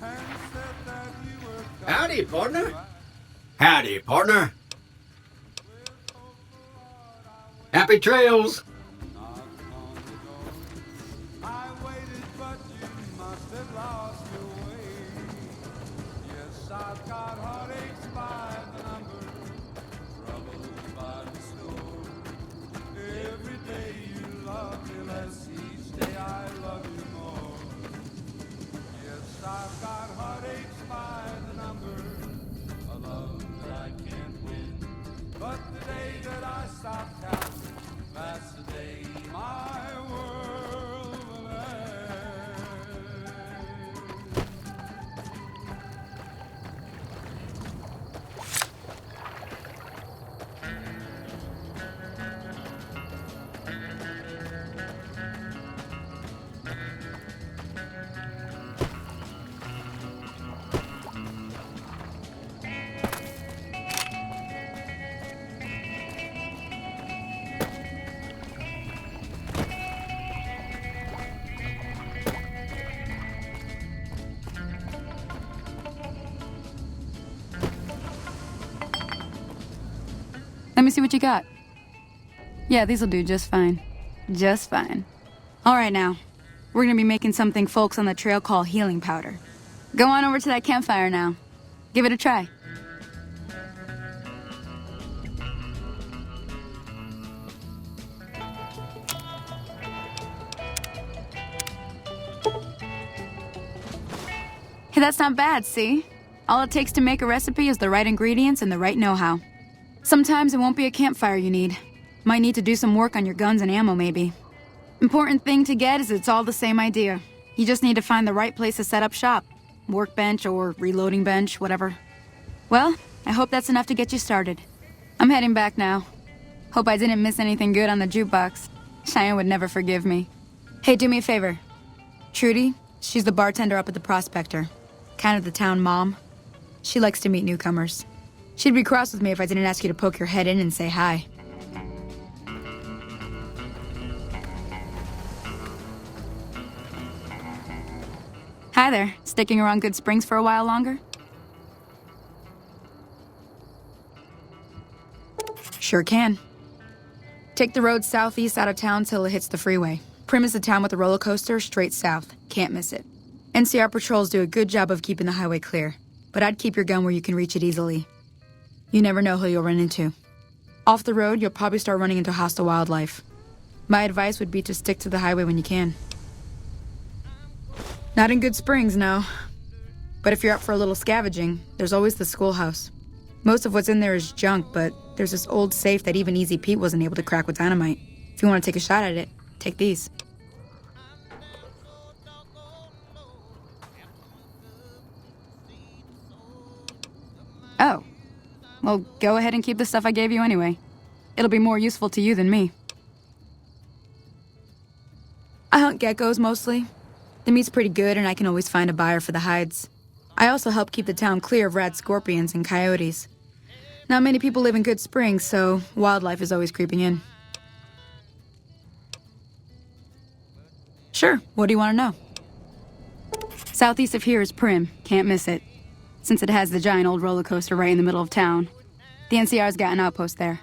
and said that you were Howdy, partner. Howdy, partner. Happy trails. I waited, but you must have lost your way. Yes, I've got heartaches by the number, troubles by the score. Every day you love me less, each day I love you more. Yes, I've got heartaches by the number, a love that I can't win. But the day that I stop counting, that's the day see what you got. Yeah, these'll do just fine. Just fine. All right, now. We're gonna be making something folks on the trail call healing powder. Go on over to that campfire now. Give it a try. Hey, that's not bad, see? All it takes to make a recipe is the right ingredients and the right know-how. Sometimes it won't be a campfire you need. Might need to do some work on your guns and ammo, maybe. Important thing to get is it's all the same idea. You just need to find the right place to set up shop. Workbench or reloading bench, whatever. Well, I hope that's enough to get you started. I'm heading back now. Hope I didn't miss anything good on the jukebox. Cheyenne would never forgive me. Hey, do me a favor. Trudy, she's the bartender up at the Prospector. Kind of the town mom. She likes to meet newcomers. She'd be cross with me if I didn't ask you to poke your head in and say hi. Hi there. Sticking around Good Springs for a while longer? Sure can. Take the road southeast out of town till it hits the freeway. Prim is the town with the roller coaster straight south. Can't miss it. NCR patrols do a good job of keeping the highway clear, but I'd keep your gun where you can reach it easily. You never know who you'll run into. Off the road, you'll probably start running into hostile wildlife. My advice would be to stick to the highway when you can. Not in Good Springs, no. But if you're up for a little scavenging, there's always the schoolhouse. Most of what's in there is junk, but there's this old safe that even Easy Pete wasn't able to crack with dynamite. If you want to take a shot at it, take these. Oh. Well, go ahead and keep the stuff I gave you anyway. It'll be more useful to you than me. I hunt geckos mostly. The meat's pretty good and I can always find a buyer for the hides. I also help keep the town clear of rad scorpions and coyotes. Not many people live in Good Springs, so wildlife is always creeping in. Sure, what do you want to know? Southeast of here is Prim, can't miss it. Since it has the giant old roller coaster right in the middle of town. The NCR's got an outpost there.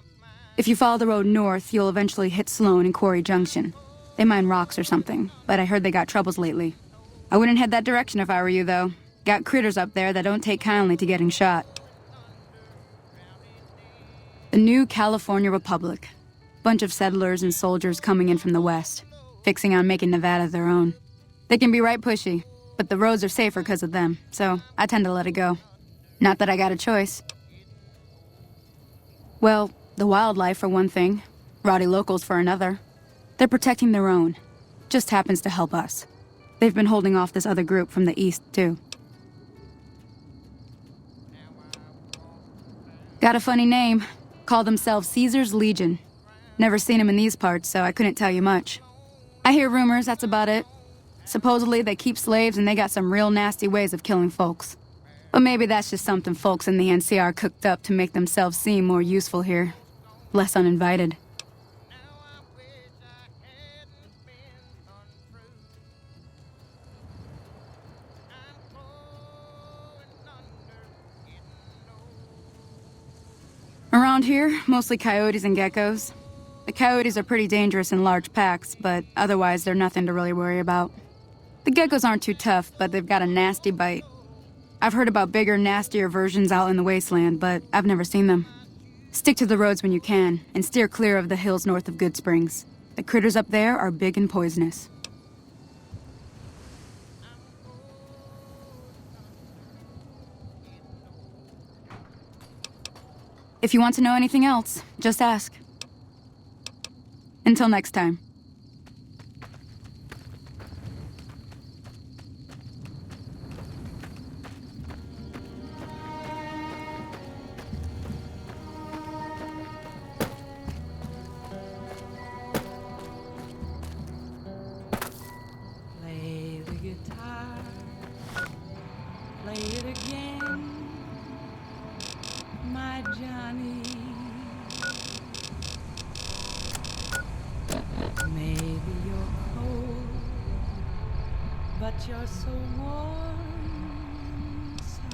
If you follow the road north, you'll eventually hit Sloan and Quarry Junction. They mine rocks or something, but I heard they got troubles lately. I wouldn't head that direction if I were you, though. Got critters up there that don't take kindly to getting shot. The new California Republic. Bunch of settlers and soldiers coming in from the west, fixing on making Nevada their own. They can be right pushy, but the roads are safer because of them, so I tend to let it go. Not that I got a choice. Well, the wildlife for one thing, rowdy locals for another. They're protecting their own. Just happens to help us. They've been holding off this other group from the east, too. Got a funny name. Call themselves Caesar's Legion. Never seen them in these parts, so I couldn't tell you much. I hear rumors, that's about it. Supposedly they keep slaves and they got some real nasty ways of killing folks. But maybe that's just something folks in the NCR cooked up to make themselves seem more useful here. Less uninvited. Around here, mostly coyotes and geckos. The coyotes are pretty dangerous in large packs, but otherwise they're nothing to really worry about. The geckos aren't too tough, but they've got a nasty bite. I've heard about bigger, nastier versions out in the wasteland, but I've never seen them. Stick to the roads when you can, and steer clear of the hills north of Good Springs. The critters up there are big and poisonous. If you want to know anything else, just ask. Until next time. Play the guitar, play it again, my Johnny. Maybe you're cold, but you're so warm inside.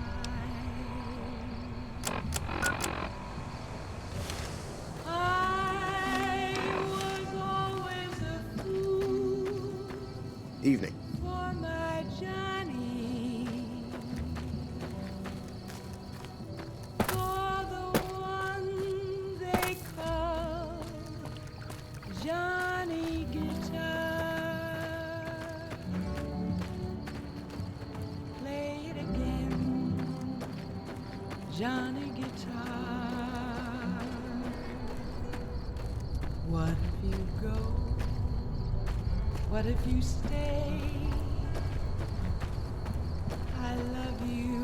Evening. For my Johnny. For the one they call Johnny Guitar. Play it again, Johnny Guitar. What if you go? What if you stay? I love you.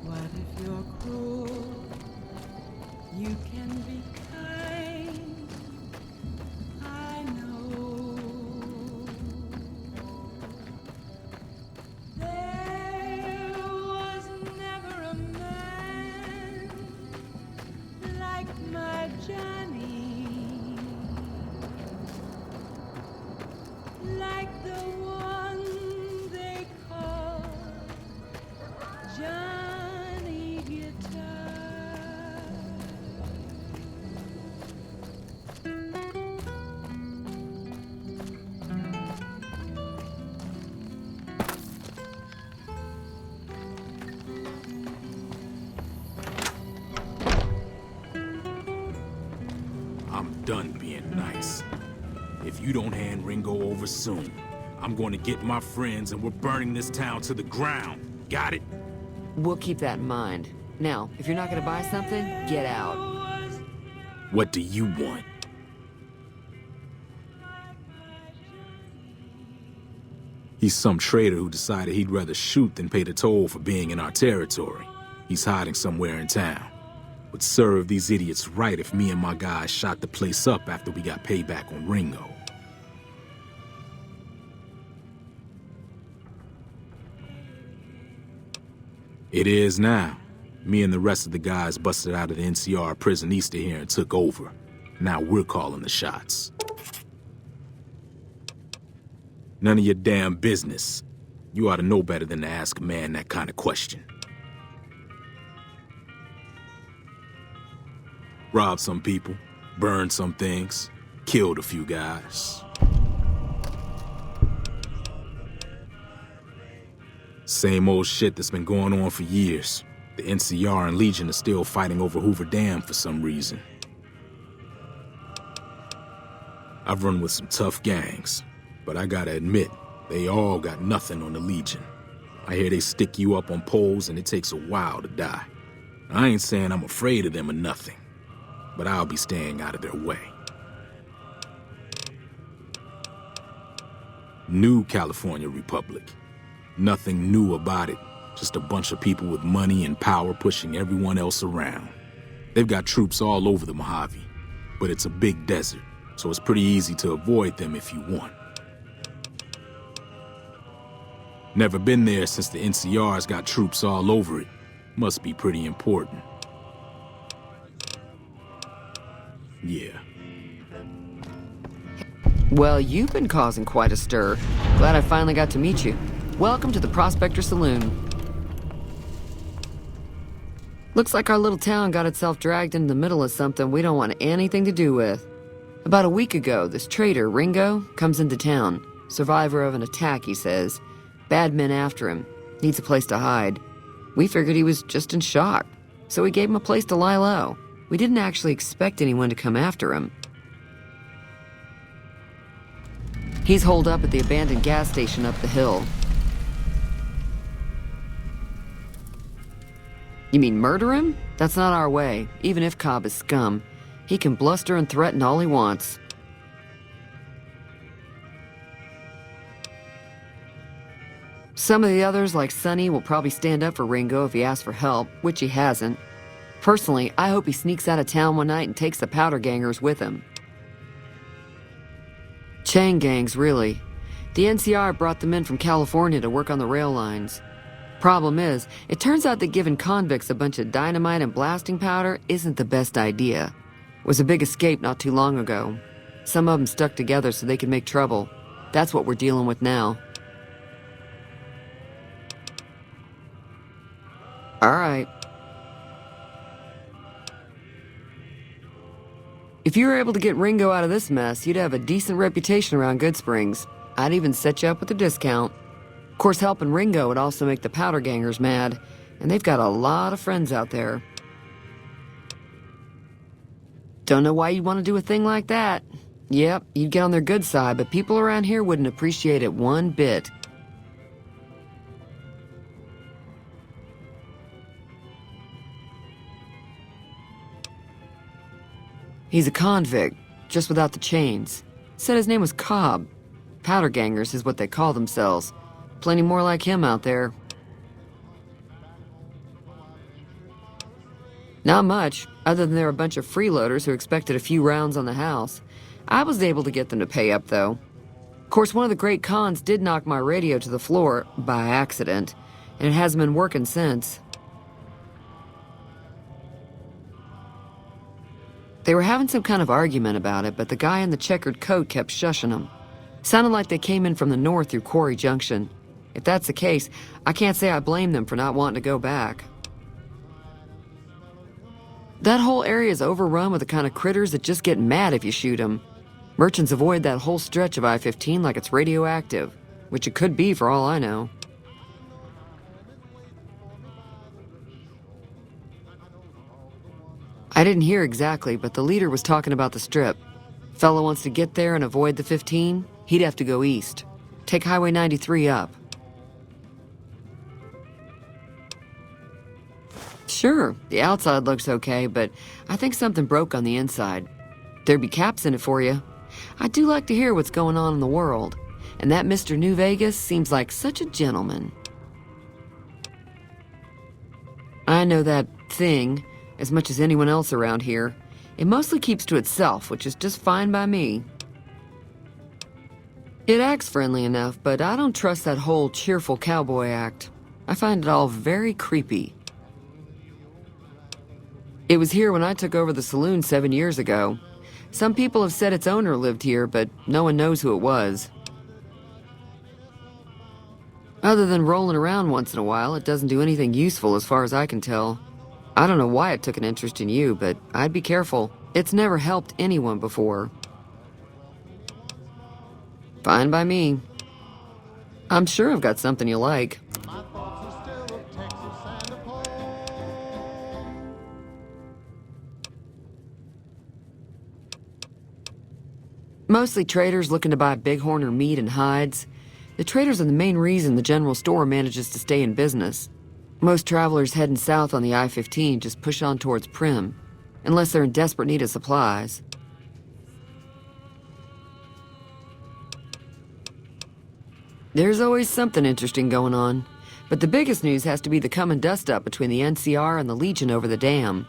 What if you're cruel? You can be kind. I know. There was never a man like my Johnny. Like the one they call Johnny Guitar. I'm done being nice. If you don't hand Ringo over soon, I'm going to get my friends and we're burning this town to the ground. Got it? We'll keep that in mind. Now, if you're not gonna buy something, get out. What do you want? He's some traitor who decided he'd rather shoot than pay the toll for being in our territory. He's hiding somewhere in town. Would serve these idiots right if me and my guys shot the place up after we got payback on Ringo. It is now. Me and the rest of the guys busted out of the NCR prison east of here and took over. Now we're calling the shots. None of your damn business. You ought to know better than to ask a man that kind of question. Robbed some people, burned some things, killed a few guys. Same old shit that's been going on for years. The NCR and Legion are still fighting over Hoover Dam for some reason. I've run with some tough gangs, but I gotta admit, they all got nothing on the Legion. I hear they stick you up on poles and it takes a while to die. I ain't saying I'm afraid of them or nothing, but I'll be staying out of their way. New California Republic. Nothing new about it, just a bunch of people with money and power pushing everyone else around. They've got troops all over the Mojave, but it's a big desert, so it's pretty easy to avoid them if you want. Never been there since the NCR's got troops all over it. Must be pretty important. Yeah. Well, you've been causing quite a stir. Glad I finally got to meet you. Welcome to the Prospector Saloon. Looks like our little town got itself dragged into the middle of something we don't want anything to do with. About a week ago, this traitor, Ringo, comes into town. Survivor of an attack, he says. Bad men after him. Needs a place to hide. We figured he was just in shock, so we gave him a place to lie low. We didn't actually expect anyone to come after him. He's holed up at the abandoned gas station up the hill. You mean murder him? That's not our way, even if Cobb is scum. He can bluster and threaten all he wants. Some of the others, like Sonny, will probably stand up for Ringo if he asks for help, which he hasn't. Personally, I hope he sneaks out of town one night and takes the powder gangers with him. Chain gangs, really. The NCR brought them in from California to work on the rail lines. Problem is, it turns out that giving convicts a bunch of dynamite and blasting powder isn't the best idea. It was a big escape not too long ago. Some of them stuck together so they could make trouble. That's what we're dealing with now. All right. If you were able to get Ringo out of this mess, you'd have a decent reputation around Goodsprings. I'd even set you up with a discount. Of course, helping Ringo would also make the Powder Gangers mad, and they've got a lot of friends out there. Don't know why you'd want to do a thing like that. Yep, you'd get on their good side, but people around here wouldn't appreciate it one bit. He's a convict, just without the chains. Said his name was Cobb. Powder Gangers is what they call themselves. Plenty more like him out there. Not much, other than they're a bunch of freeloaders who expected a few rounds on the house. I was able to get them to pay up, though. Of course, one of the great cons did knock my radio to the floor, by accident, and it hasn't been working since. They were having some kind of argument about it, but the guy in the checkered coat kept shushing them. Sounded like they came in from the north through Quarry Junction. If that's the case, I can't say I blame them for not wanting to go back. That whole area is overrun with the kind of critters that just get mad if you shoot them. Merchants avoid that whole stretch of I-15 like it's radioactive, which it could be for all I know. I didn't hear exactly, but the leader was talking about the Strip. Fella wants to get there and avoid the 15, he'd have to go east. Take Highway 93 up. Sure, the outside looks okay, but I think something broke on the inside. There'd be caps in it for you. I do like to hear what's going on in the world, and that Mr. New Vegas seems like such a gentleman. I know that thing as much as anyone else around here. It mostly keeps to itself, which is just fine by me. It acts friendly enough, but I don't trust that whole cheerful cowboy act. I find it all very creepy. It was here when I took over the saloon 7 years ago. Some people have said its owner lived here, but no one knows who it was. Other than rolling around once in a while, it doesn't do anything useful as far as I can tell. I don't know why it took an interest in you, but I'd be careful. It's never helped anyone before. Fine by me. I'm sure I've got something you like. Mostly traders looking to buy bighorn or meat and hides. The traders are the main reason the general store manages to stay in business. Most travelers heading south on the I-15 just push on towards Primm, unless they're in desperate need of supplies. There's always something interesting going on, but the biggest news has to be the coming dust-up between the NCR and the Legion over the dam.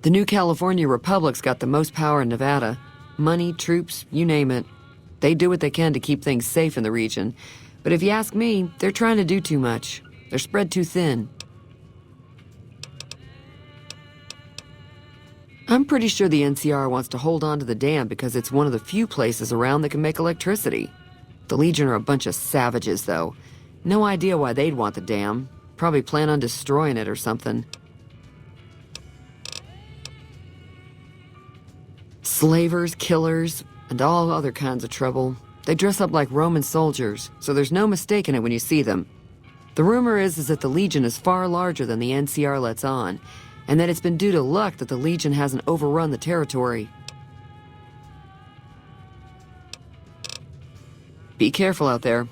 The new California Republic's got the most power in Nevada. Money, troops, you name it. They do what they can to keep things safe in the region, but if you ask me, they're trying to do too much. They're spread too thin. I'm pretty sure the NCR wants to hold on to the dam because it's one of the few places around that can make electricity. The Legion are a bunch of savages, though. No idea why they'd want the dam. Probably plan on destroying it or something. Slavers, killers, and all other kinds of trouble. They dress up like Roman soldiers, so there's no mistaking it when you see them. The rumor is that the Legion is far larger than the NCR lets on, and that it's been due to luck that the Legion hasn't overrun the territory. Be careful out there.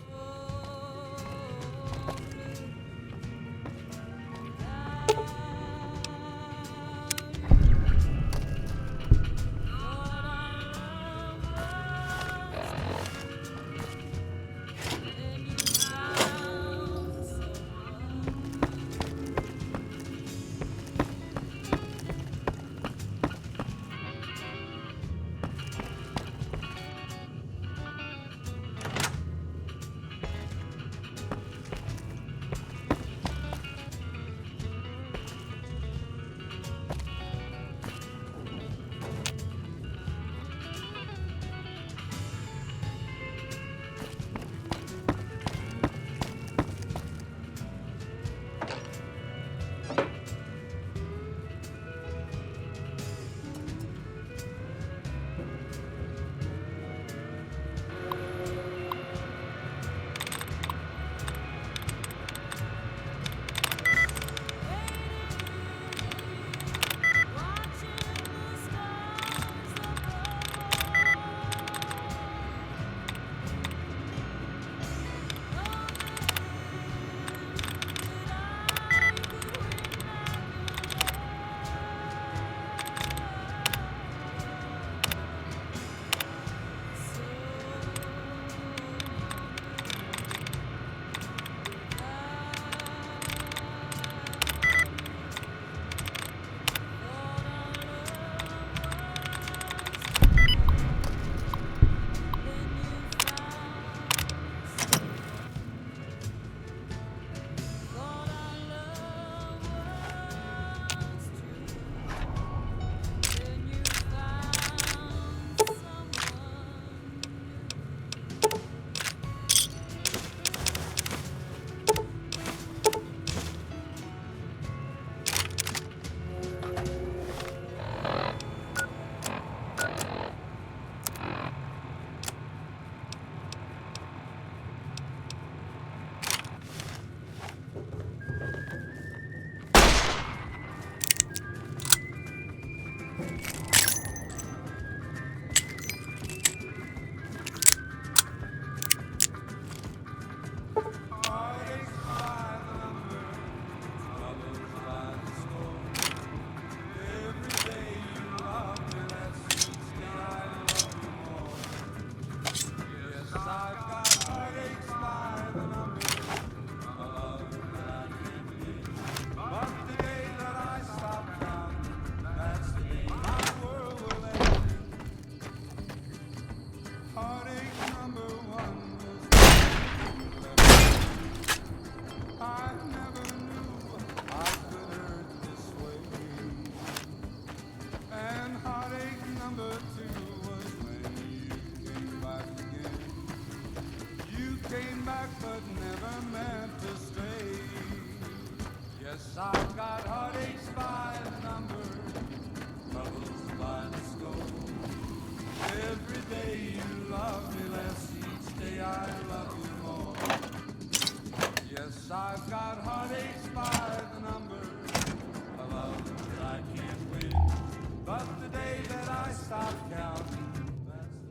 stop counting.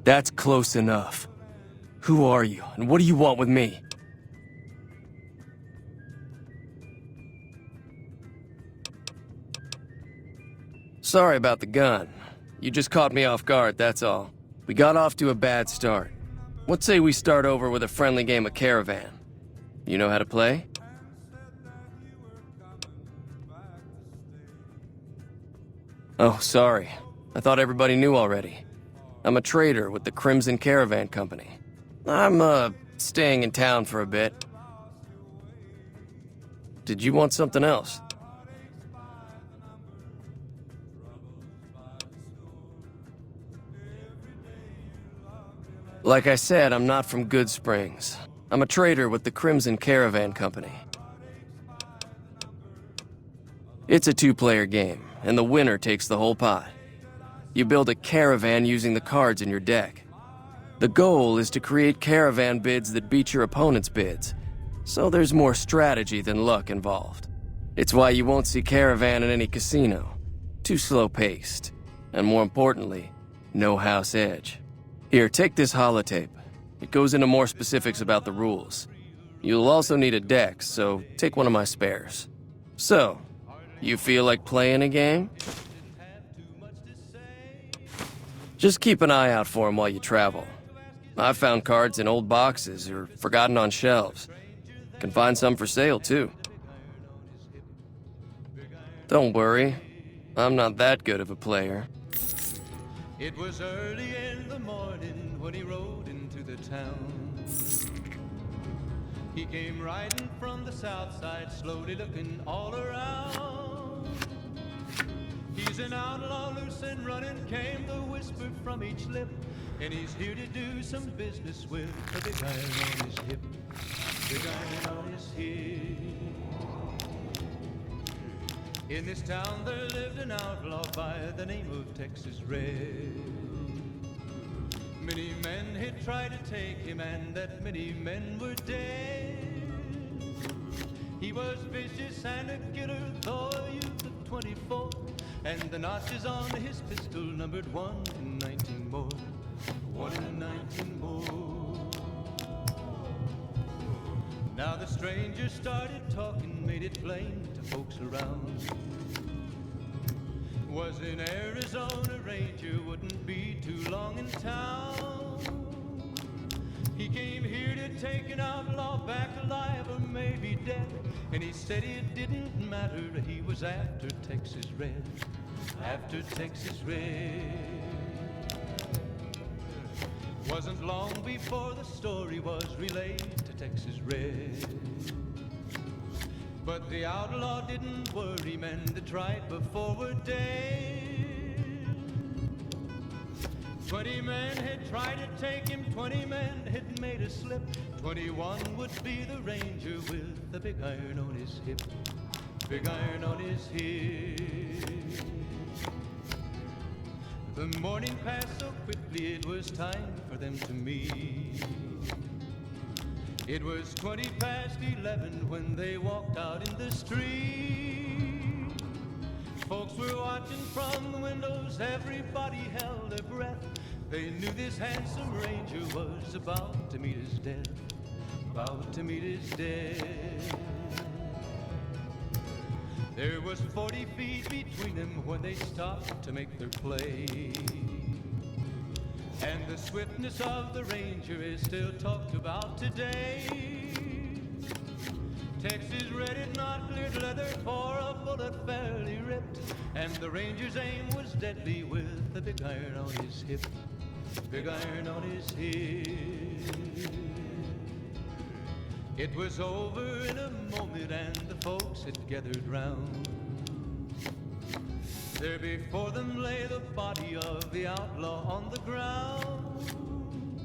That's close enough. Who are you, and what do you want with me? Sorry about the gun. You just caught me off guard, that's all. We got off to a bad start. What say we start over with a friendly game of Caravan? You know how to play? Oh, sorry. I thought everybody knew already. I'm a trader with the Crimson Caravan Company. I'm, staying in town for a bit. Did you want something else? Like I said, I'm not from Goodsprings. I'm a trader with the Crimson Caravan Company. It's a two-player game, and the winner takes the whole pot. You build a caravan using the cards in your deck. The goal is to create caravan bids that beat your opponent's bids, so there's more strategy than luck involved. It's why you won't see Caravan in any casino. Too slow-paced. And more importantly, no house edge. Here, take this holotape. It goes into more specifics about the rules. You'll also need a deck, so take one of my spares. So, you feel like playing a game? Just keep an eye out for them while you travel. I've found cards in old boxes or forgotten on shelves. Can find some for sale, too. Don't worry, I'm not that good of a player. It was early in the morning when he rode into the town. He came riding from the south side, slowly looking all around. He's an outlaw, loose and running, came the whisper from each lip. And he's here to do some business with a big iron on his hip. Big iron on his hip. In this town there lived an outlaw by the name of Texas Red. Many men had tried to take him, and that many men were dead. He was vicious and a killer, though a youth of 24, and the notches on his pistol numbered 1 in 19 more. 1 in 19 more. Now the stranger started talking, made it plain to folks around. Was in Arizona, Ranger wouldn't be too long in town. He came here to take an outlaw back alive or maybe dead. And he said it didn't matter, he was after Texas Red. After Texas Red. Wasn't long before the story was relayed to Texas Red. But the outlaw didn't worry, men that tried before were dead. 20 men had tried to take him, 20 men had made a slip. 21 would be the Ranger with the big iron on his hip. Big iron on his hip. The morning passed so quickly, it was time for them to meet. It was 20 past 11 when they walked out in the street. Folks were watching from the windows, everybody held their breath. They knew this handsome Ranger was about to meet his death. About to meet his death. There was 40 feet between them when they stopped to make their play. And the swiftness of the Ranger is still talked about today. Texas Red had not cleared leather for a bullet fairly ripped. And the Ranger's aim was deadly with the big iron on his hip. Big iron on his hip. It was over in a moment and the folks had gathered round. There before them lay the body of the outlaw on the ground.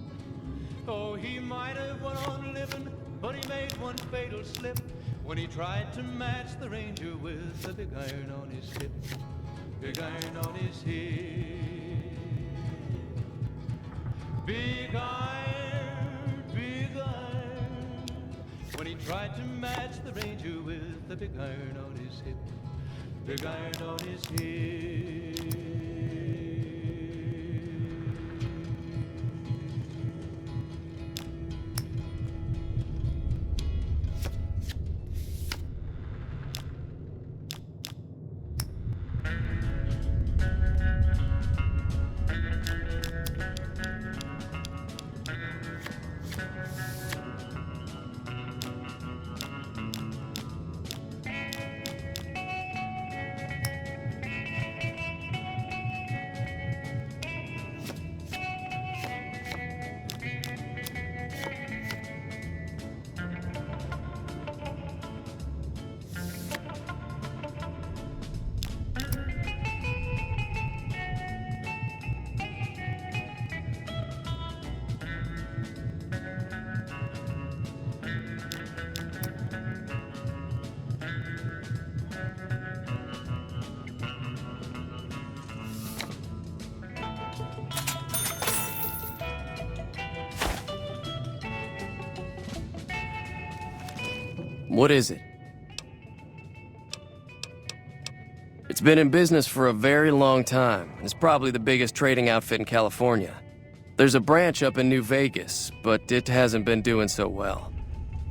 Oh, he might have went on living, but he made one fatal slip when he tried to match the Ranger with the big iron on his hip. Big iron on his hip. Big iron, big iron. When he tried to match the Ranger with the big iron on his hip. Big iron on his hip. What is it? It's been in business for a very long time. It's probably the biggest trading outfit in California. There's a branch up in New Vegas, but it hasn't been doing so well.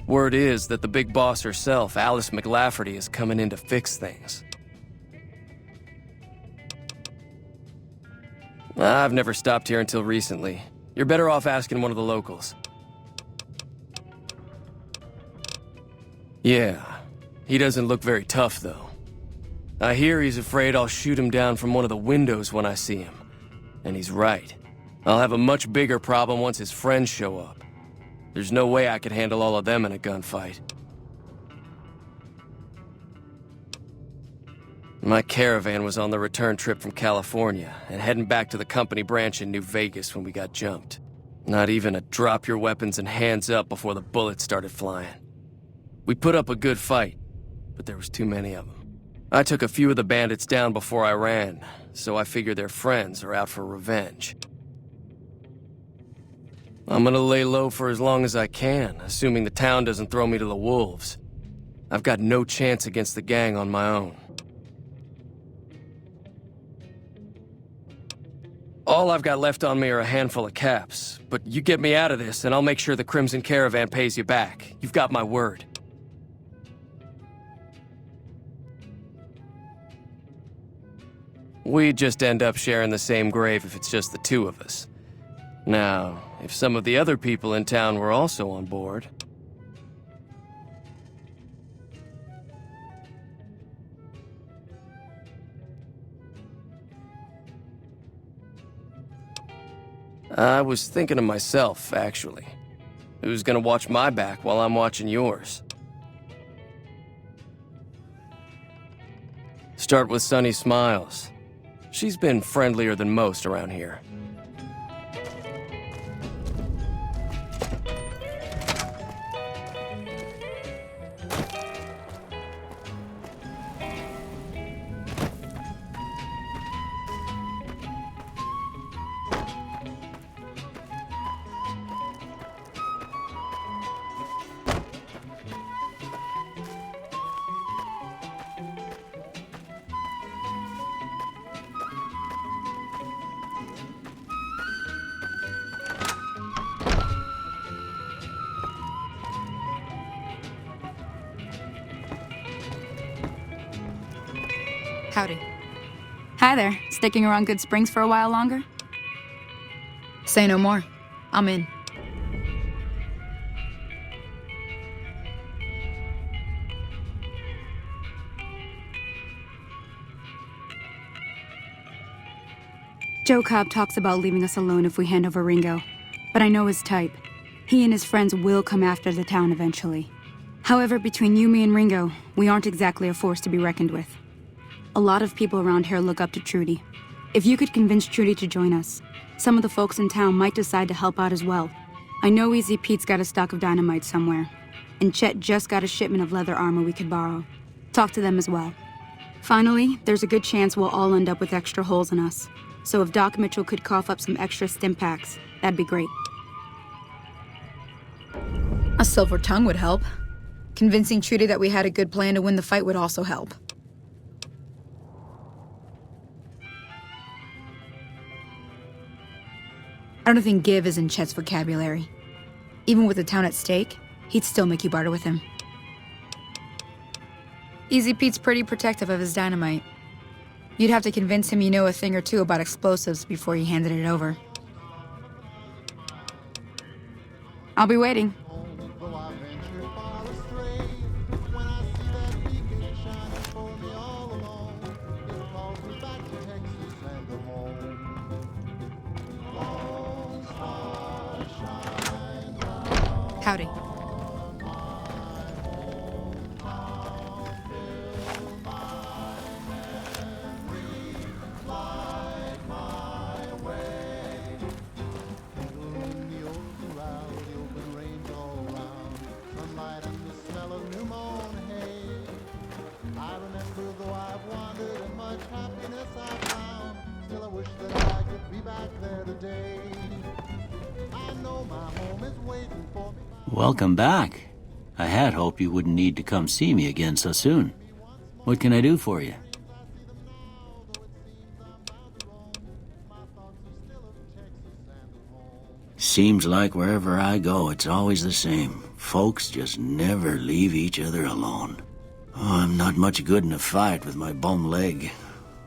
Word is that the big boss herself, Alice McLafferty, is coming in to fix things. I've never stopped here until recently. You're better off asking one of the locals. Yeah, he doesn't look very tough, though. I hear he's afraid I'll shoot him down from one of the windows when I see him. And he's right. I'll have a much bigger problem once his friends show up. There's no way I could handle all of them in a gunfight. My caravan was on the return trip from California and heading back to the company branch in New Vegas when we got jumped. Not even a drop your weapons and hands up before the bullets started flying. We put up a good fight, but there was too many of them. I took a few of the bandits down before I ran, so I figure their friends are out for revenge. I'm gonna lay low for as long as I can, assuming the town doesn't throw me to the wolves. I've got no chance against the gang on my own. All I've got left on me are a handful of caps, but you get me out of this and I'll make sure the Crimson Caravan pays you back. You've got my word. We'd just end up sharing the same grave if it's just the two of us. Now, if some of the other people in town were also on board... I was thinking of myself, actually. Who's gonna watch my back while I'm watching yours? Start with Sunny Smiles. She's been friendlier than most around here. Howdy. Hi there. Sticking around Good Springs for a while longer? Say no more. I'm in. Joe Cobb talks about leaving us alone if we hand over Ringo, but I know his type. He and his friends will come after the town eventually. However, between you, me, and Ringo, we aren't exactly a force to be reckoned with. A lot of people around here look up to Trudy. If you could convince Trudy to join us, some of the folks in town might decide to help out as well. I know Easy Pete's got a stock of dynamite somewhere, and Chet just got a shipment of leather armor we could borrow. Talk to them as well. Finally, there's a good chance we'll all end up with extra holes in us. So if Doc Mitchell could cough up some extra stim packs, that'd be great. A silver tongue would help. Convincing Trudy that we had a good plan to win the fight would also help. I don't think give is in Chet's vocabulary. Even with the town at stake, he'd still make you barter with him. Easy Pete's pretty protective of his dynamite. You'd have to convince him you know a thing or two about explosives before you handed it over. I'll be waiting. Howdy. Welcome back. I had hoped you wouldn't need to come see me again so soon. What can I do for you? Seems like wherever I go, it's always the same. Folks just never leave each other alone. Oh, I'm not much good in a fight with my bum leg.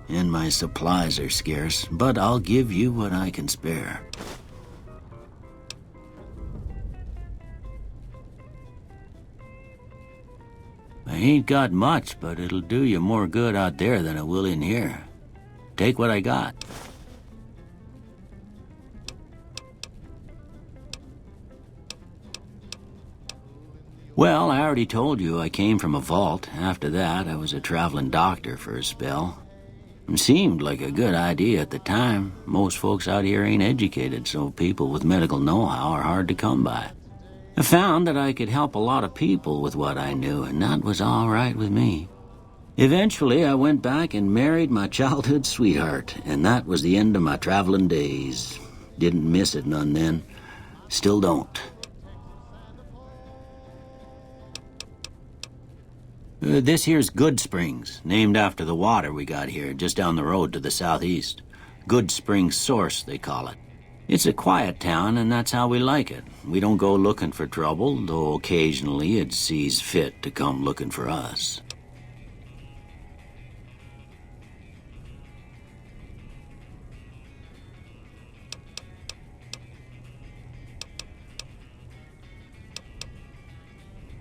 And my supplies are scarce, but I'll give you what I can spare. I ain't got much, but it'll do you more good out there than it will in here. Take what I got. Well, I already told you I came from a vault. After that, I was a traveling doctor for a spell. It seemed like a good idea at the time. Most folks out here ain't educated, so people with medical know-how are hard to come by. I found that I could help a lot of people with what I knew, and that was all right with me. Eventually, I went back and married my childhood sweetheart, and that was the end of my traveling days. Didn't miss it none then. Still don't. This here's Good Springs, named after the water we got here, just down the road to the southeast. Good Springs Source, they call it. It's a quiet town, and that's how we like it. We don't go looking for trouble, though occasionally it sees fit to come looking for us.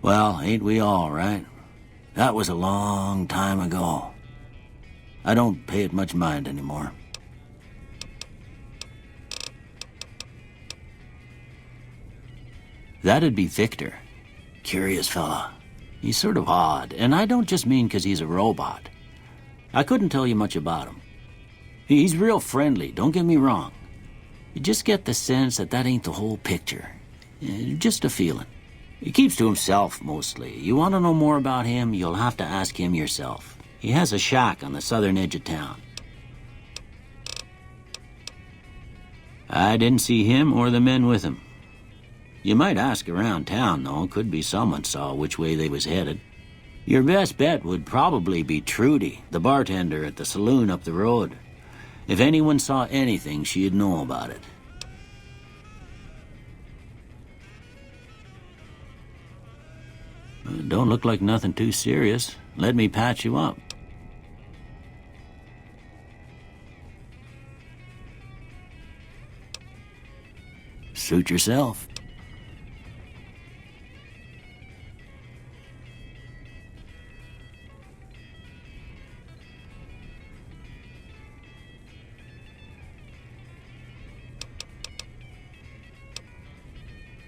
Well, ain't we all, right? That was a long time ago. I don't pay it much mind anymore. That'd be Victor. Curious fella. He's sort of odd, and I don't just mean 'cause he's a robot. I couldn't tell you much about him. He's real friendly, don't get me wrong. You just get the sense that that ain't the whole picture. Just a feeling. He keeps to himself, mostly. You want to know more about him, you'll have to ask him yourself. He has a shack on the southern edge of town. I didn't see him or the men with him. You might ask around town, though. Could be someone saw which way they was headed. Your best bet would probably be Trudy, the bartender at the saloon up the road. If anyone saw anything, she'd know about it. Don't look like nothing too serious. Let me patch you up. Suit yourself.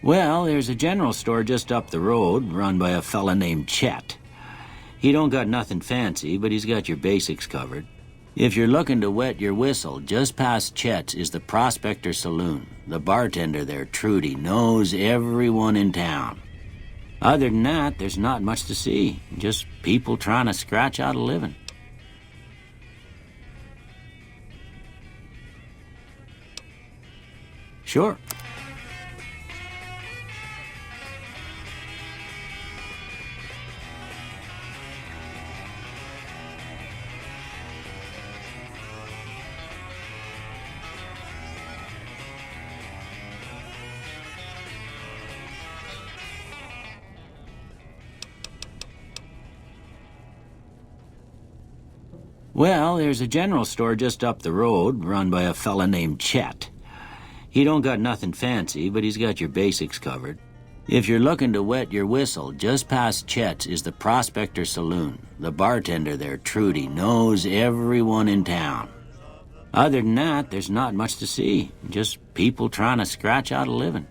Well, there's a general store just up the road, run by a fella named Chet. He don't got nothing fancy, but he's got your basics covered. If you're looking to wet your whistle, just past Chet's is the Prospector Saloon. The bartender there, Trudy, knows everyone in town. Other than that, there's not much to see. Just people trying to scratch out a living. Sure. Well, there's a general store just up the road, run by a fella named Chet. He don't got nothing fancy, but he's got your basics covered. If you're looking to wet your whistle, just past Chet's is the Prospector Saloon. The bartender there, Trudy, knows everyone in town. Other than that, there's not much to see. Just people trying to scratch out a living.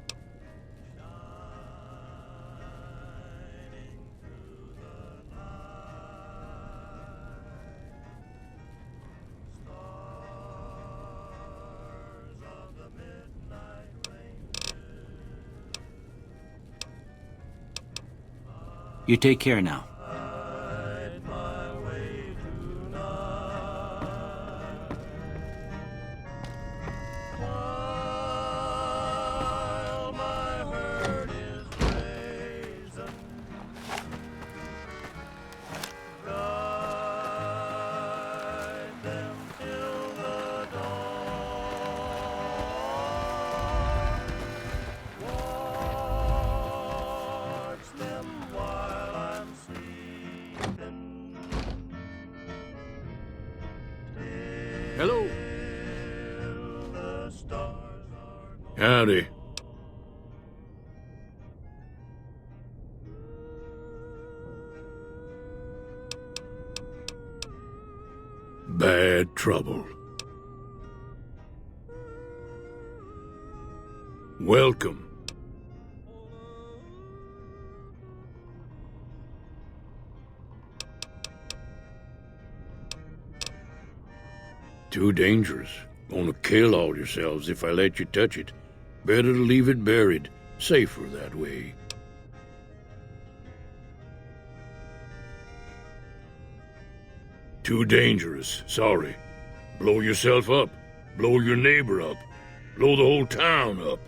You take care now. Howdy. Bad trouble. Welcome. Too dangerous. Gonna kill all yourselves if I let you touch it. Better to leave it buried. Safer that way. Too dangerous. Sorry. Blow yourself up. Blow your neighbor up. Blow the whole town up.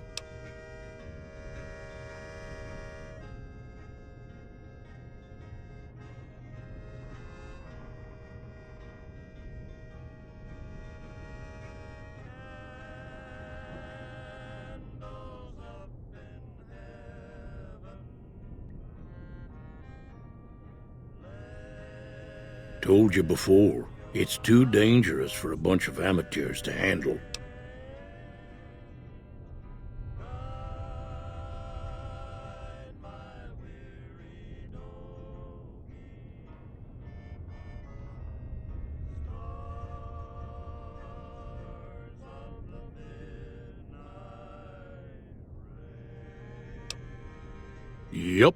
Told you before, it's too dangerous for a bunch of amateurs to handle. Yup.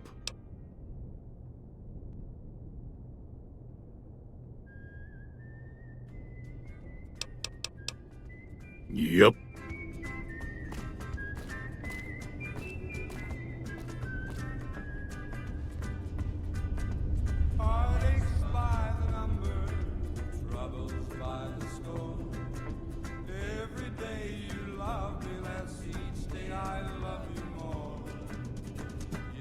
Yup. Heartaches by the number, troubles by the score. Every day you love me less, each day I love you more.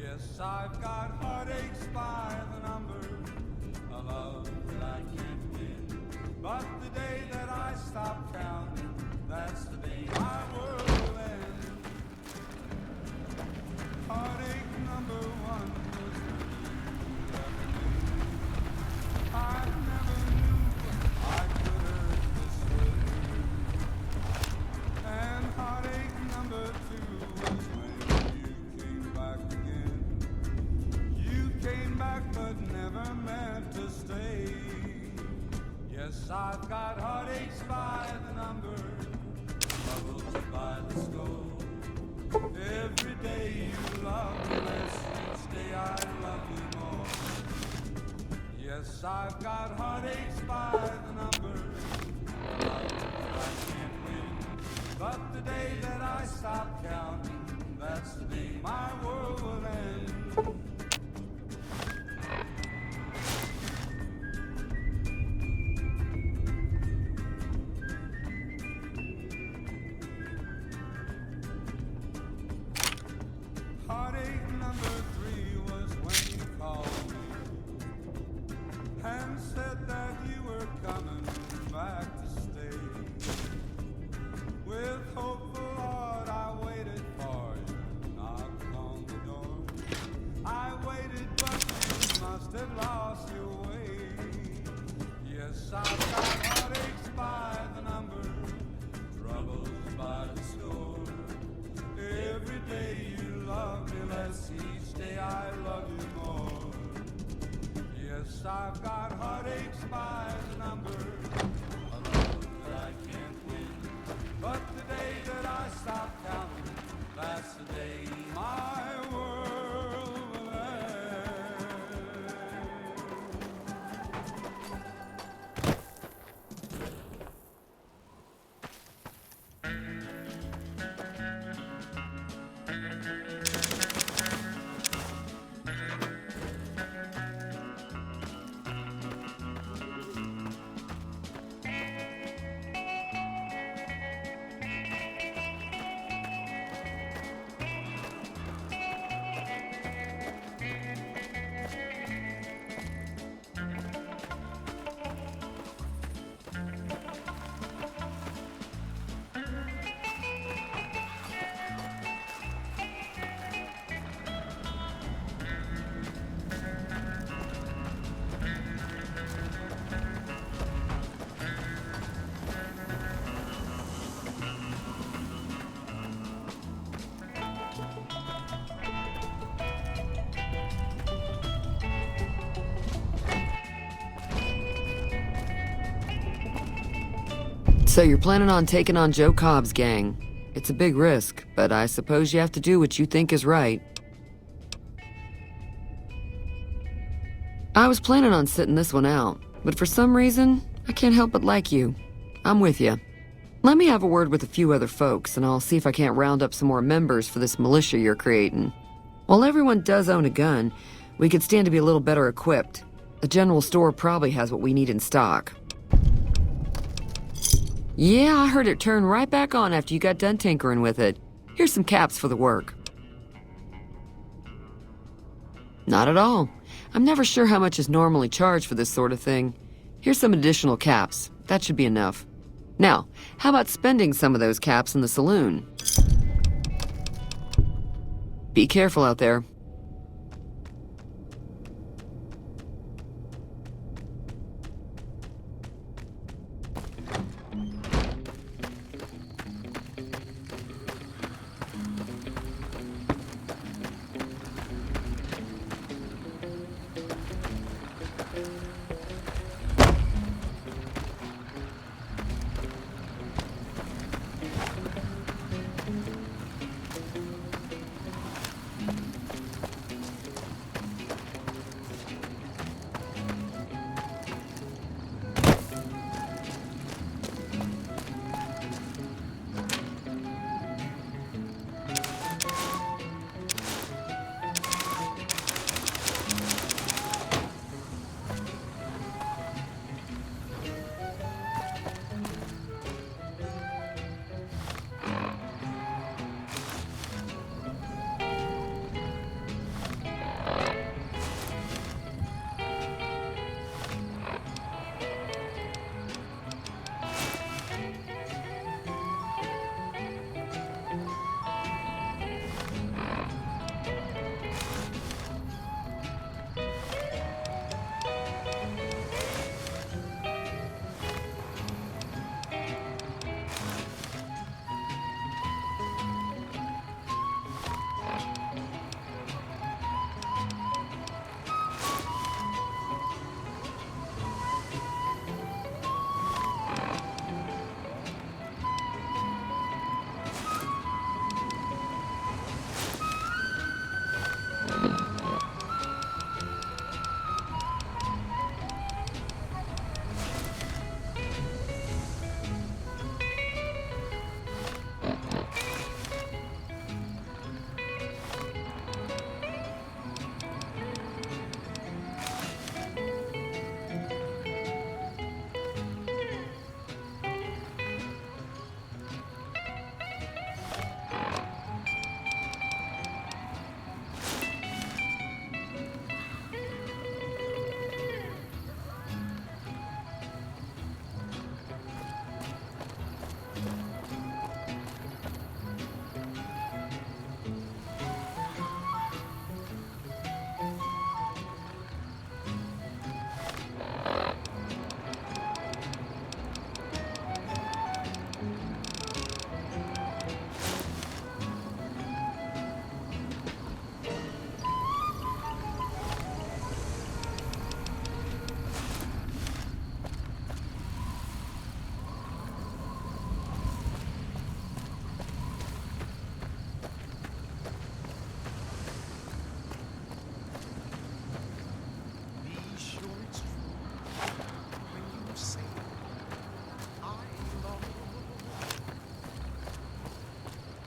Yes, I've got heartaches by the number, a love that I can't win. But the day that I stop counting, that's the day my world will end. Heartache number one was when you left me. I never knew I could hurt this way. And heartache number two was when you came back again. You came back but never meant to stay. Yes, I've got heartaches by the number, troubles by the score. Every day you love me less, each day I love you more. Yes, I've got heartaches by the number, love that I can't win. But the day that I stop counting, that's the day my world will end. Heartache number three was when you called me and said that you were coming back to stay. With hopeful heart I waited for you, knocked on the door. I waited but you must have lost your way. Yes, I've got heartaches by the number, troubles by the score. Every day you love me less, each day I love you more. Yes, I've got heartaches by the number, a love that I can't win. But the day that I stop counting, that's the day my world will end. So you're planning on taking on Joe Cobb's gang. It's a big risk, but I suppose you have to do what you think is right. I was planning on sitting this one out, but for some reason, I can't help but like you. I'm with you. Let me have a word with a few other folks, and I'll see if I can't round up some more members for this militia you're creating. While everyone does own a gun, we could stand to be a little better equipped. The general store probably has what we need in stock. Yeah, I heard it turn right back on after you got done tinkering with it. Here's some caps for the work. Not at all. I'm never sure how much is normally charged for this sort of thing. Here's some additional caps. That should be enough. Now, how about spending some of those caps in the saloon? Be careful out there.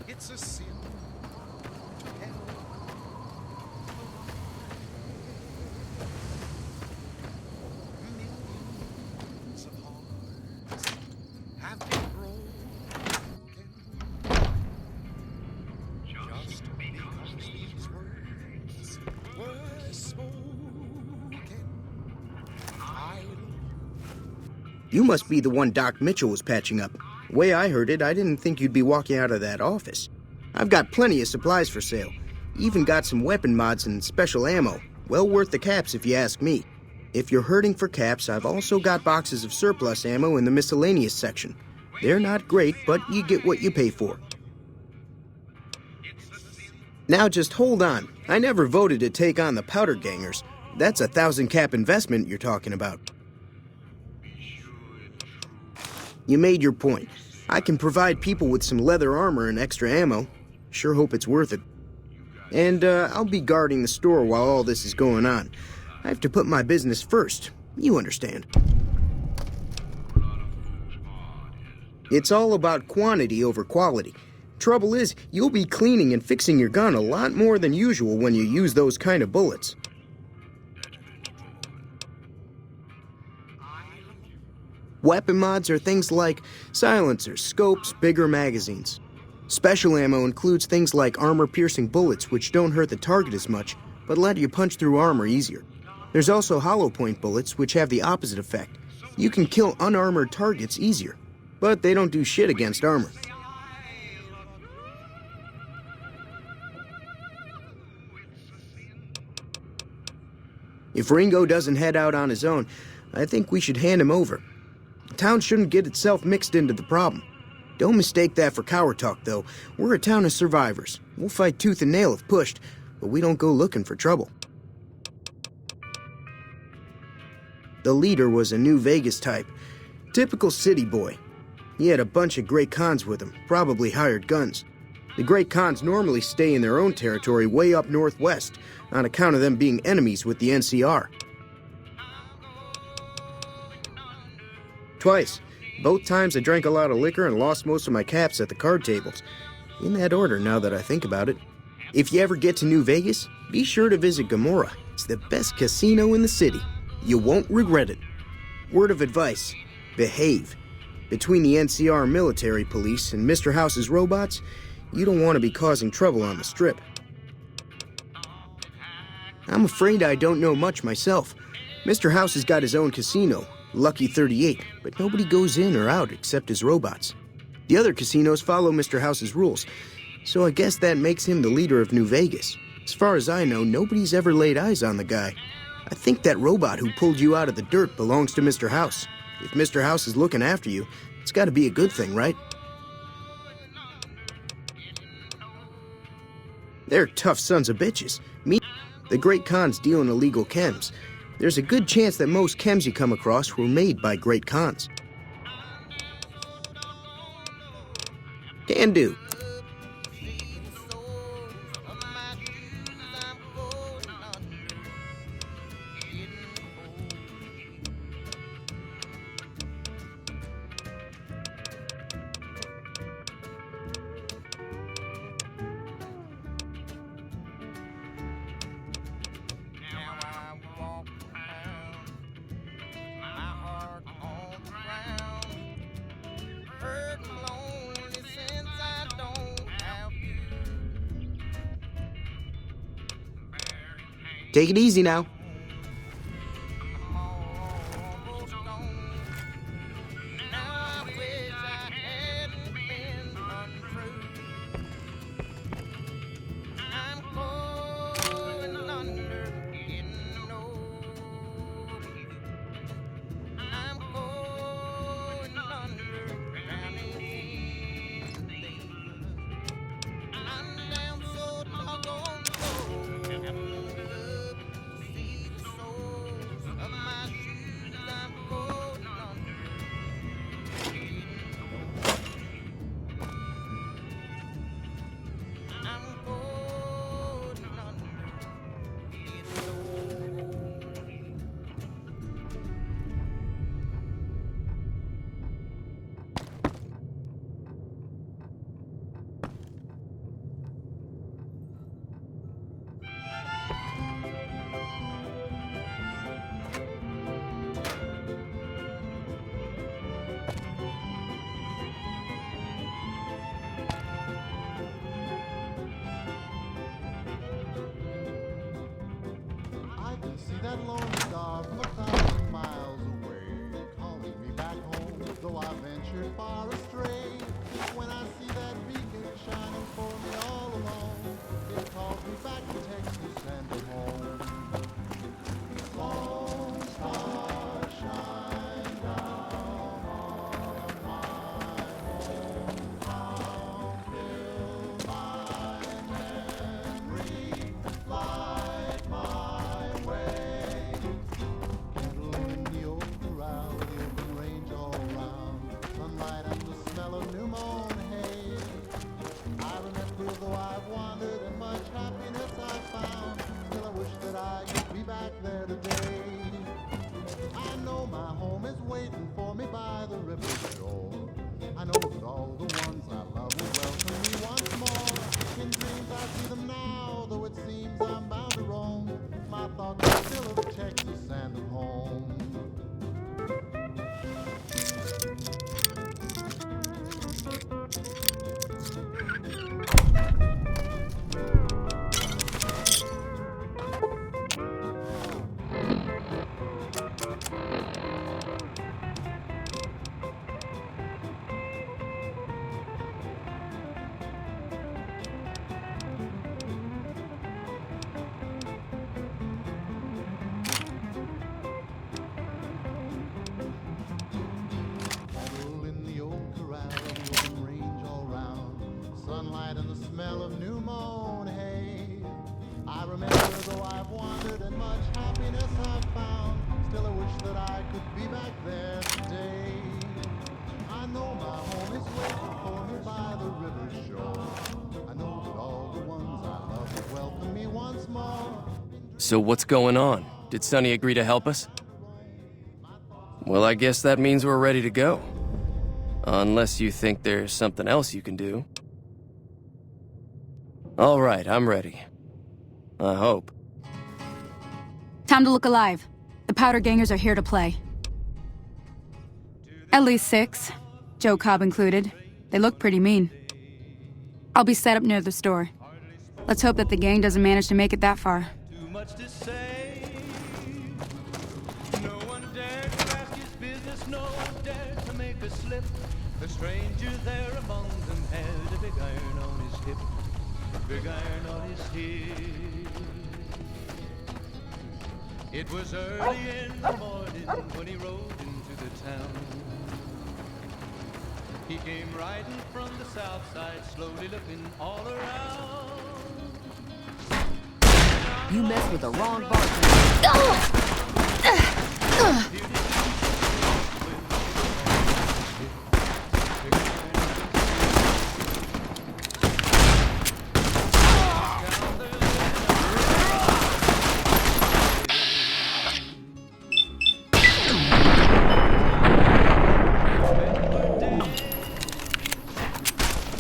It's a sin to hell. Millions of hearts have been broken just because these words were spoken. You must be the one Doc Mitchell was patching up. The way I heard it, I didn't think you'd be walking out of that office. I've got plenty of supplies for sale. Even got some weapon mods and special ammo. Well worth the caps if you ask me. If you're hurting for caps, I've also got boxes of surplus ammo in the miscellaneous section. They're not great, but you get what you pay for. Now just hold on. I never voted to take on the Powder Gangers. That's a 1,000 cap investment you're talking about. You made your point. I can provide people with some leather armor and extra ammo. Sure hope it's worth it. And I'll be guarding the store while all this is going on. I have to put my business first. You understand. It's all about quantity over quality. Trouble is, you'll be cleaning and fixing your gun a lot more than usual when you use those kind of bullets. Weapon mods are things like silencers, scopes, bigger magazines. Special ammo includes things like armor-piercing bullets, which don't hurt the target as much, but let you punch through armor easier. There's also hollow-point bullets, which have the opposite effect. You can kill unarmored targets easier, but they don't do shit against armor. If Ringo doesn't head out on his own, I think we should hand him over. The town shouldn't get itself mixed into the problem. Don't mistake that for coward talk, though. We're a town of survivors. We'll fight tooth and nail if pushed, but we don't go looking for trouble. The leader was a New Vegas type. Typical city boy. He had a bunch of Great Khans with him, probably hired guns. The Great Khans normally stay in their own territory way up northwest, on account of them being enemies with the NCR. Twice. Both times I drank a lot of liquor and lost most of my caps at the card tables. In that order, now that I think about it. If you ever get to New Vegas, be sure to visit Gomorrah. It's the best casino in the city. You won't regret it. Word of advice, behave. Between the NCR military police and Mr. House's robots, you don't want to be causing trouble on the Strip. I'm afraid I don't know much myself. Mr. House has got his own casino, Lucky 38, but nobody goes in or out except his robots. The other casinos follow Mr. House's rules, so I guess that makes him the leader of New Vegas. As far as I know, nobody's ever laid eyes on the guy. I think that robot who pulled you out of the dirt belongs to Mr. House. If Mr. House is looking after you, it's got to be a good thing, right? They're tough sons of bitches. The Great Khans deal in illegal chems. There's a good chance that most chems you come across were made by Great Khans. Can do. Take it easy now. See that lone star from 1,000 miles away, calling me back home, though I ventured far astray. When I see that beacon shining for me all alone, it calls me back to Texas and to home. Lone star, shine down on my hometown, fill my memory, light my way. Kindle in the old corral, the open range all round. Sunlight moan, hey. I remember though I've wandered and much happiness I've found, still I wish that I could be back there today. I know my home is waiting for me by the river shore. I know that all the ones I love will welcome me once more. In dreams I see them now, though it seems I'm bound to roam. My thoughts are still of Texas and of home. All in the old corral, the open range all round, sunlight and the smell of new mown hay. I remember though I've wandered and much happiness I've found, still I wish that I could be back there today. I know my home is waiting for me by the river shore. I know that all the ones I love will welcome me once more. So what's going on? Did Sonny agree to help us? Well, I guess that means we're ready to go. Unless you think there's something else you can do. All right, I'm ready. I hope. Time to look alive. The Powder Gangers are here to play. At least 6, Joe Cobb included. They look pretty mean. I'll be set up near the store. Let's hope that the gang doesn't manage to make it that far. Too much to say. No one dared to ask his business, no one dared to make a slip. The stranger there among them had a big iron on his hip, a big iron on his hip. It was early in the morning when he rode into the town. He came riding from the south side, slowly looking all around. You mess with the wrong bartender.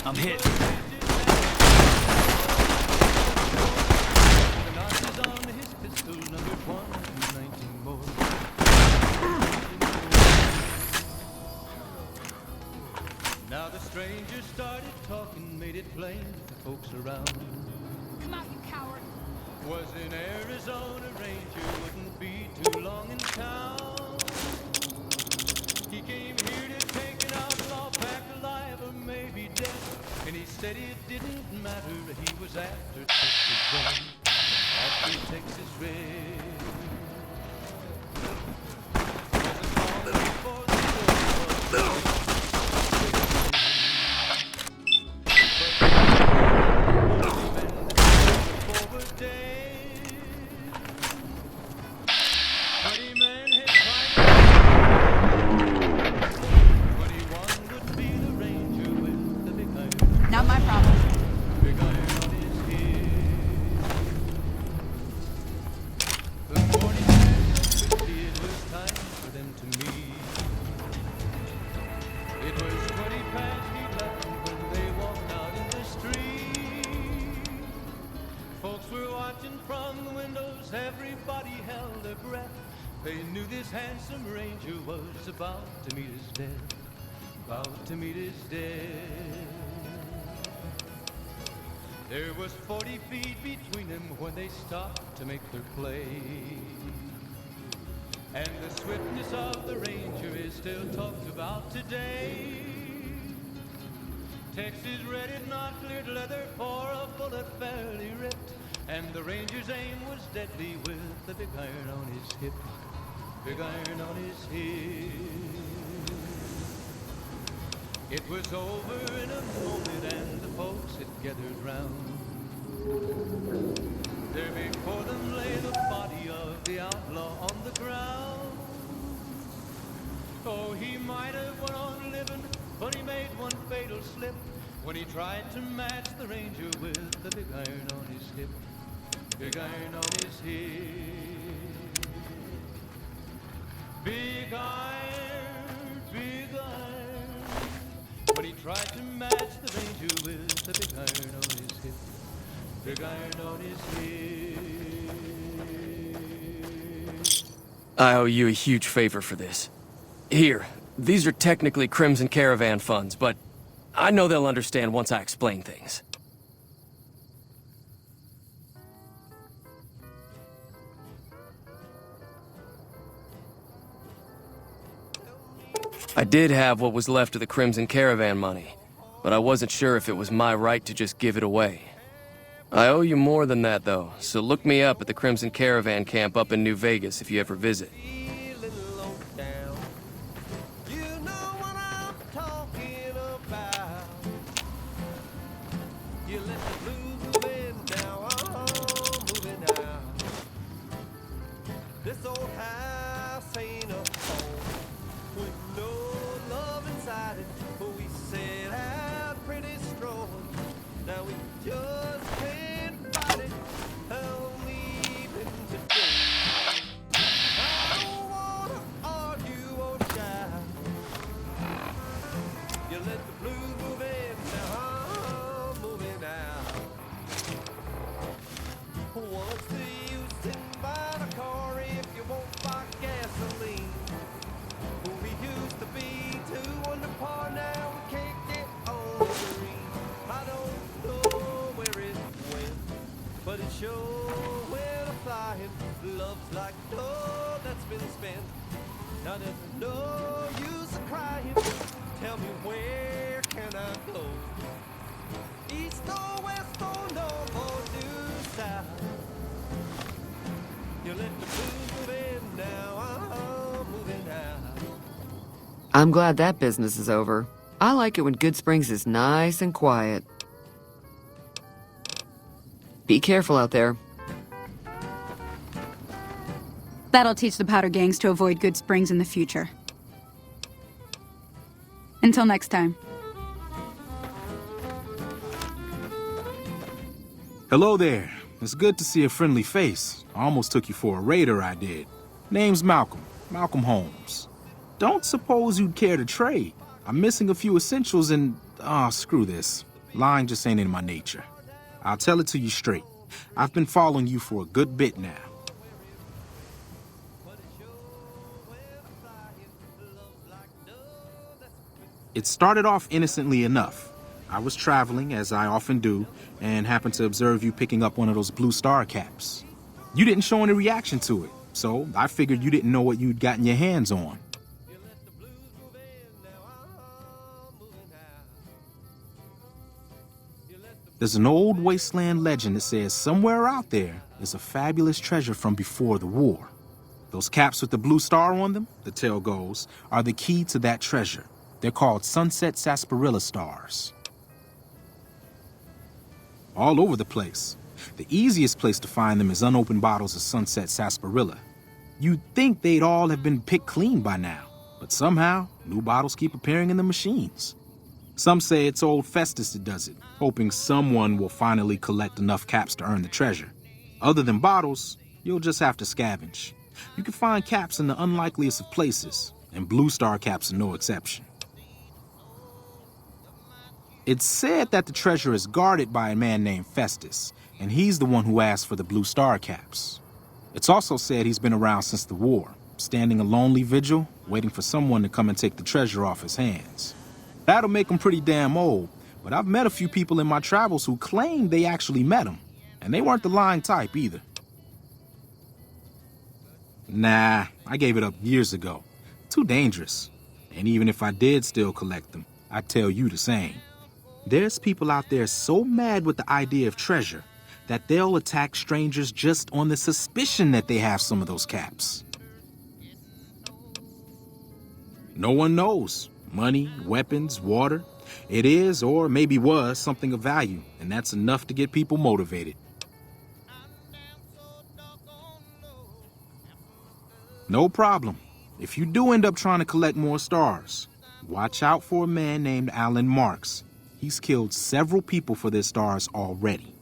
I'm hit. Now the stranger started talking, made it plain to folks around. Come out, you coward. Was an Arizona Ranger, wouldn't be too long in town. He came here to take an outlaw back alive or maybe dead. And he said it didn't matter, he was after Texas Red. After Texas Red. Not my problem. Big iron on his head. The morning passed quickly, it was time for them to meet. It was 20 past 11 when they walked out in the street. Folks were watching from the windows, everybody held their breath. They knew this handsome ranger was about to meet his death. About to meet his death. There was 40 feet between them when they stopped to make their play. And the swiftness of the Ranger is still talked about today. Texas Red had not cleared leather for a bullet fairly ripped. And the Ranger's aim was deadly with the big iron on his hip. Big iron on his hip. It was over in a moment and the folks had gathered round. There before them lay the body of the outlaw on the ground. Oh, he might have went on living, but he made one fatal slip when he tried to match the Ranger with the big iron on his hip. Big iron on his hip. Big iron, big iron. When he tried to match the Ranger with the big iron on his hip. Big iron on his hip. I owe you a huge favor for this. Here, these are technically Crimson Caravan funds, but I know they'll understand once I explain things. I did have what was left of the Crimson Caravan money, but I wasn't sure if it was my right to just give it away. I owe you more than that, though, so look me up at the Crimson Caravan camp up in New Vegas if you ever visit. This old house ain't a home with no love inside it, but we set out pretty strong. Now we just can't fight it. I'm leaving today. I don't wanna argue or shout. You let the blues move in, now I'm moving out. What's the use sitting by the car if you won't buy gasoline? We used to be two under par, now we can't get on the green. I don't know where it went, but it sure went a-flying. Love's like gold that's been spent. Now there's no use of crying. Tell me, where can I go? East or west or north or due south? You let the blues move in, now I'm moving out. I'm glad that business is over. I like it when Goodsprings is nice and quiet. Be careful out there. That'll teach the powder gangs to avoid Goodsprings in the future. Until next time. Hello there. It's good to see a friendly face. I almost took you for a raider, I did. Name's Malcolm. Malcolm Holmes. Don't suppose you'd care to trade. I'm missing a few essentials and... screw this. Lying just ain't in my nature. I'll tell it to you straight. I've been following you for a good bit now. It started off innocently enough. I was traveling, as I often do, and happened to observe you picking up one of those Blue Star caps. You didn't show any reaction to it, so I figured you didn't know what you'd gotten your hands on. There's an old wasteland legend that says somewhere out there is a fabulous treasure from before the war. Those caps with the blue star on them, the tale goes, are the key to that treasure. They're called Sunset Sarsaparilla stars. All over the place. The easiest place to find them is unopened bottles of Sunset Sarsaparilla. You'd think they'd all have been picked clean by now, but somehow, new bottles keep appearing in the machines. Some say it's old Festus that does it, hoping someone will finally collect enough caps to earn the treasure. Other than bottles, you'll just have to scavenge. You can find caps in the unlikeliest of places, and Blue Star caps are no exception. It's said that the treasure is guarded by a man named Festus, and he's the one who asked for the Blue Star caps. It's also said he's been around since the war, standing a lonely vigil, waiting for someone to come and take the treasure off his hands. That'll make him pretty damn old, but I've met a few people in my travels who claim they actually met him, and they weren't the lying type either. Nah, I gave it up years ago. Too dangerous. And even if I did still collect them, I'd tell you the same. There's people out there so mad with the idea of treasure that they'll attack strangers just on the suspicion that they have some of those caps. No one knows. Money, weapons, water. It is, or maybe was, something of value, and that's enough to get people motivated. No problem. If you do end up trying to collect more stars, Watch out for a man named Alan Marks. He's killed several people for their stars already.